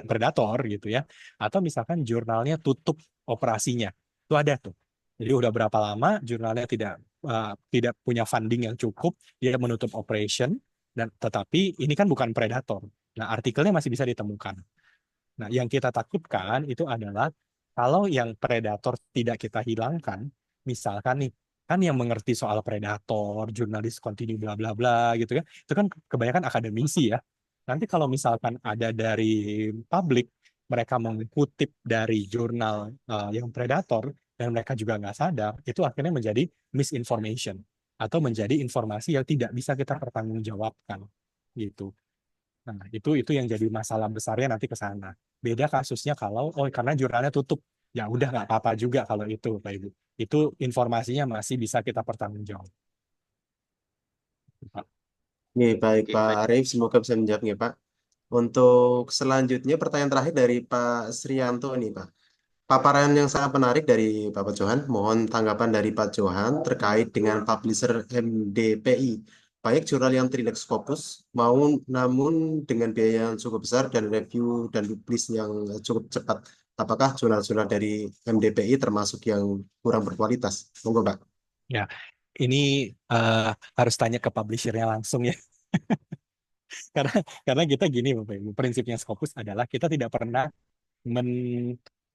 Predator gitu ya. Atau misalkan jurnalnya tutup operasinya. Itu ada tuh. Jadi udah berapa lama jurnalnya tidak punya funding yang cukup, dia menutup operation, dan tetapi ini kan bukan Predator. Nah, artikelnya masih bisa ditemukan. Nah, yang kita takutkan itu adalah kalau yang Predator tidak kita hilangkan, misalkan nih, kan yang mengerti soal Predator, jurnalis kontinu bla bla bla gitu ya, itu kan kebanyakan akademisi ya. Nanti kalau misalkan ada dari publik, mereka mengutip dari jurnal yang Predator, dan mereka juga nggak sadar, itu akhirnya menjadi misinformation, atau menjadi informasi yang tidak bisa kita pertanggungjawabkan gitu. Nah, itu yang jadi masalah besarnya nanti ke sana. Beda kasusnya kalau karena jurnalnya tutup, ya udah nggak apa-apa juga kalau itu, Pak Ibu. Itu informasinya masih bisa kita pertanggungjawab. Pak. Oke, baik Oke, Pak baik. Arief, semoga bisa menjawabnya Pak. Untuk selanjutnya pertanyaan terakhir dari Pak Srianto nih Pak. Paparan yang sangat menarik dari Bapak Johan. Mohon tanggapan dari Pak Johan terkait dengan publisher MDPI. Banyak jurnal yang trilex Scopus, namun dengan biaya yang cukup besar dan review dan publish yang cukup cepat. Apakah jurnal-jurnal dari MDPI termasuk yang kurang berkualitas? Monggo Pak. Ya, ini harus tanya ke publishernya langsung ya. Karena kita gini, Bapak Ibu, prinsipnya Scopus adalah kita tidak pernah men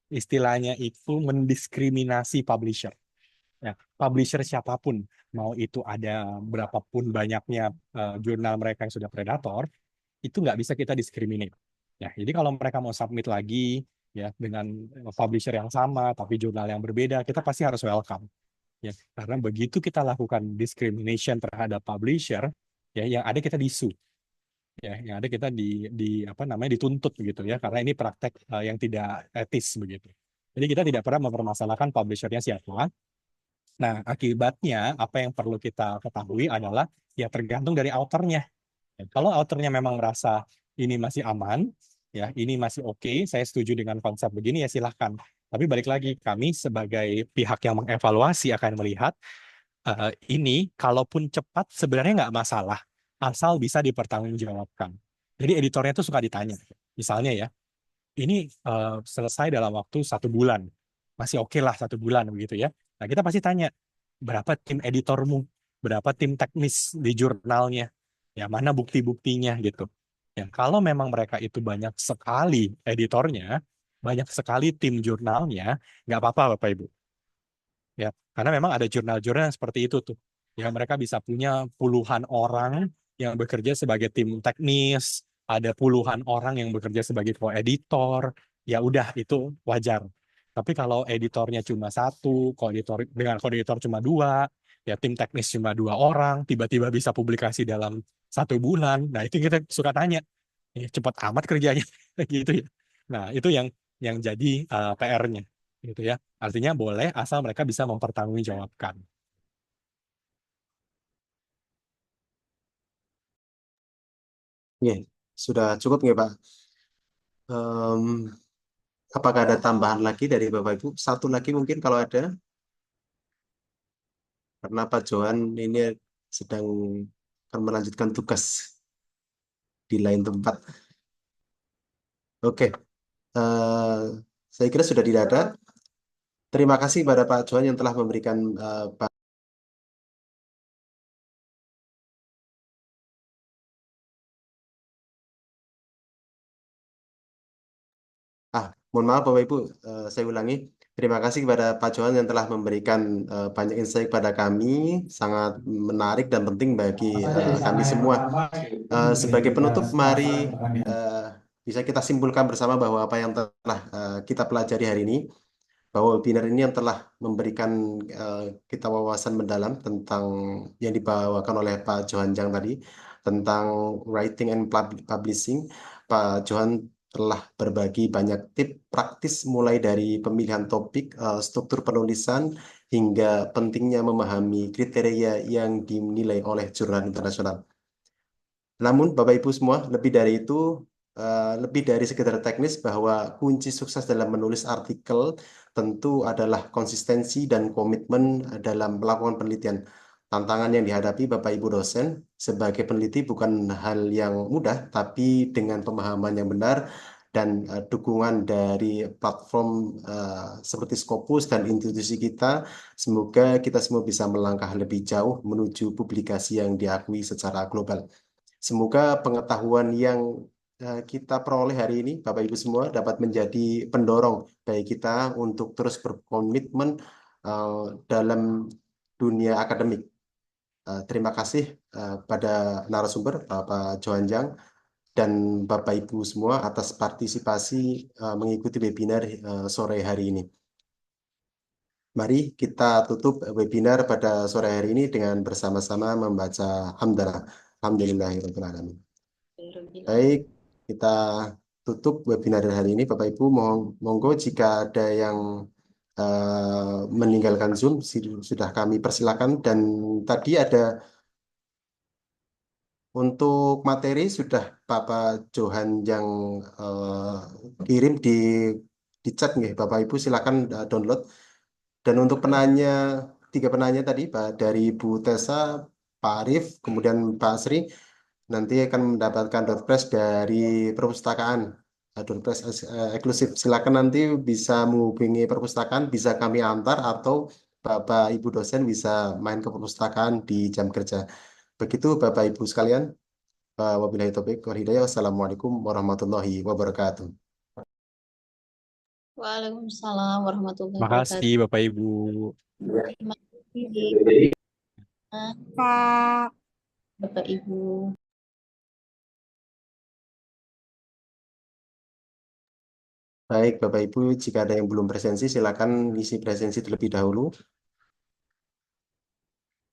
istilahnya itu mendiskriminasi publisher. Ya, publisher siapapun, mau itu ada berapapun banyaknya jurnal mereka yang sudah predator, itu nggak bisa kita diskriminate. Ya, jadi kalau mereka mau submit lagi ya dengan publisher yang sama tapi jurnal yang berbeda, kita pasti harus welcome. Ya, karena begitu kita lakukan discrimination terhadap publisher, ya yang ada kita disu. Ya, yang ada kita di apa namanya dituntut begitu ya, karena ini praktek yang tidak etis begitu. Jadi kita tidak pernah mempermasalahkan publishernya siapa. Nah, akibatnya apa yang perlu kita ketahui adalah ya tergantung dari authornya. Ya, kalau authornya memang merasa ini masih aman, ya ini masih oke, saya setuju dengan konsep begini ya silahkan. Tapi balik lagi, kami sebagai pihak yang mengevaluasi akan melihat ini kalaupun cepat sebenarnya nggak masalah, asal bisa dipertanggungjawabkan. Jadi editornya tuh suka ditanya, misalnya ya, ini selesai dalam waktu 1 bulan, masih oke lah 1 bulan begitu ya. Nah kita pasti tanya, berapa tim editormu, berapa tim teknis di jurnalnya, ya mana bukti-buktinya gitu. Ya kalau memang mereka itu banyak sekali editornya, banyak sekali tim jurnalnya, nggak apa-apa Bapak Ibu. Ya, karena memang ada jurnal-jurnal yang seperti itu tuh. Ya, mereka bisa punya puluhan orang yang bekerja sebagai tim teknis, ada puluhan orang yang bekerja sebagai co-editor. Ya udah itu wajar. Tapi kalau editornya cuma satu, dengan co-editor cuma dua, ya tim teknis cuma 2 orang, tiba-tiba bisa publikasi dalam 1 bulan. Nah, itu kita suka tanya, cepat amat kerjanya gitu ya. Nah, itu yang jadi PR-nya gitu ya. Artinya boleh asal mereka bisa mempertanggungjawabkan. Ya, sudah cukup nggak Pak? Em, apakah ada tambahan lagi dari Bapak Ibu? Satu lagi mungkin kalau ada, karena Pak Johan ini sedang akan melanjutkan tugas di lain tempat. Oke, saya kira sudah tidak ada. Terima kasih pada Pak Johan yang telah memberikan mohon maaf Bapak Ibu, saya ulangi. Terima kasih kepada Pak Johan yang telah memberikan banyak insight pada kami, sangat menarik dan penting bagi kami semua. Sebagai penutup, mari bisa kita simpulkan bersama bahwa apa yang telah kita pelajari hari ini, bahwa webinar ini yang telah memberikan kita wawasan mendalam tentang yang dibawakan oleh Pak Johan Jang tadi, tentang writing and publishing. Pak Johan telah berbagi banyak tips praktis mulai dari pemilihan topik, struktur penulisan, hingga pentingnya memahami kriteria yang dinilai oleh jurnal internasional. Namun, Bapak Ibu semua, lebih dari sekedar teknis, bahwa kunci sukses dalam menulis artikel tentu adalah konsistensi dan komitmen dalam melakukan penelitian. Tantangan yang dihadapi Bapak Ibu dosen sebagai peneliti bukan hal yang mudah, tapi dengan pemahaman yang benar dan dukungan dari platform seperti Scopus dan institusi kita, semoga kita semua bisa melangkah lebih jauh menuju publikasi yang diakui secara global. Semoga pengetahuan yang kita peroleh hari ini, Bapak Ibu semua, dapat menjadi pendorong bagi kita untuk terus berkomitmen dalam dunia akademik. Terima kasih pada narasumber Bapak Johan Jang dan Bapak Ibu semua atas partisipasi mengikuti webinar sore hari ini. Mari kita tutup webinar pada sore hari ini dengan bersama-sama membaca hamdalah. Alhamdulillahirrahmanirrahim. Baik, kita tutup webinar hari ini. Bapak Ibu, monggo jika ada yang meninggalkan Zoom, sudah kami persilakan. Dan tadi ada untuk materi sudah Bapak Johan yang kirim di chat nih. Bapak Ibu silakan download. Dan untuk penanya, 3 penanya tadi, dari Bu Tessa, Pak Arif, kemudian Pak Sri, nanti akan mendapatkan door prize dari perpustakaan. Door prize eksklusif. Silakan nanti bisa menghubungi perpustakaan, bisa kami antar atau Bapak Ibu dosen bisa main ke perpustakaan di jam kerja. Begitu Bapak Ibu sekalian. Wabillahi taufiq wal hidayah. Wassalamualaikum warahmatullahi wabarakatuh. Waalaikumsalam warahmatullahi Makasih wabarakatuh. Bapak Ibu. Terima kasih Kak. Bapak Ibu. Baik Bapak Ibu, jika ada yang belum presensi silakan isi presensi terlebih dahulu.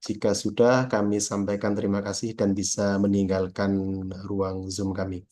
Jika sudah, kami sampaikan terima kasih dan bisa meninggalkan ruang Zoom kami.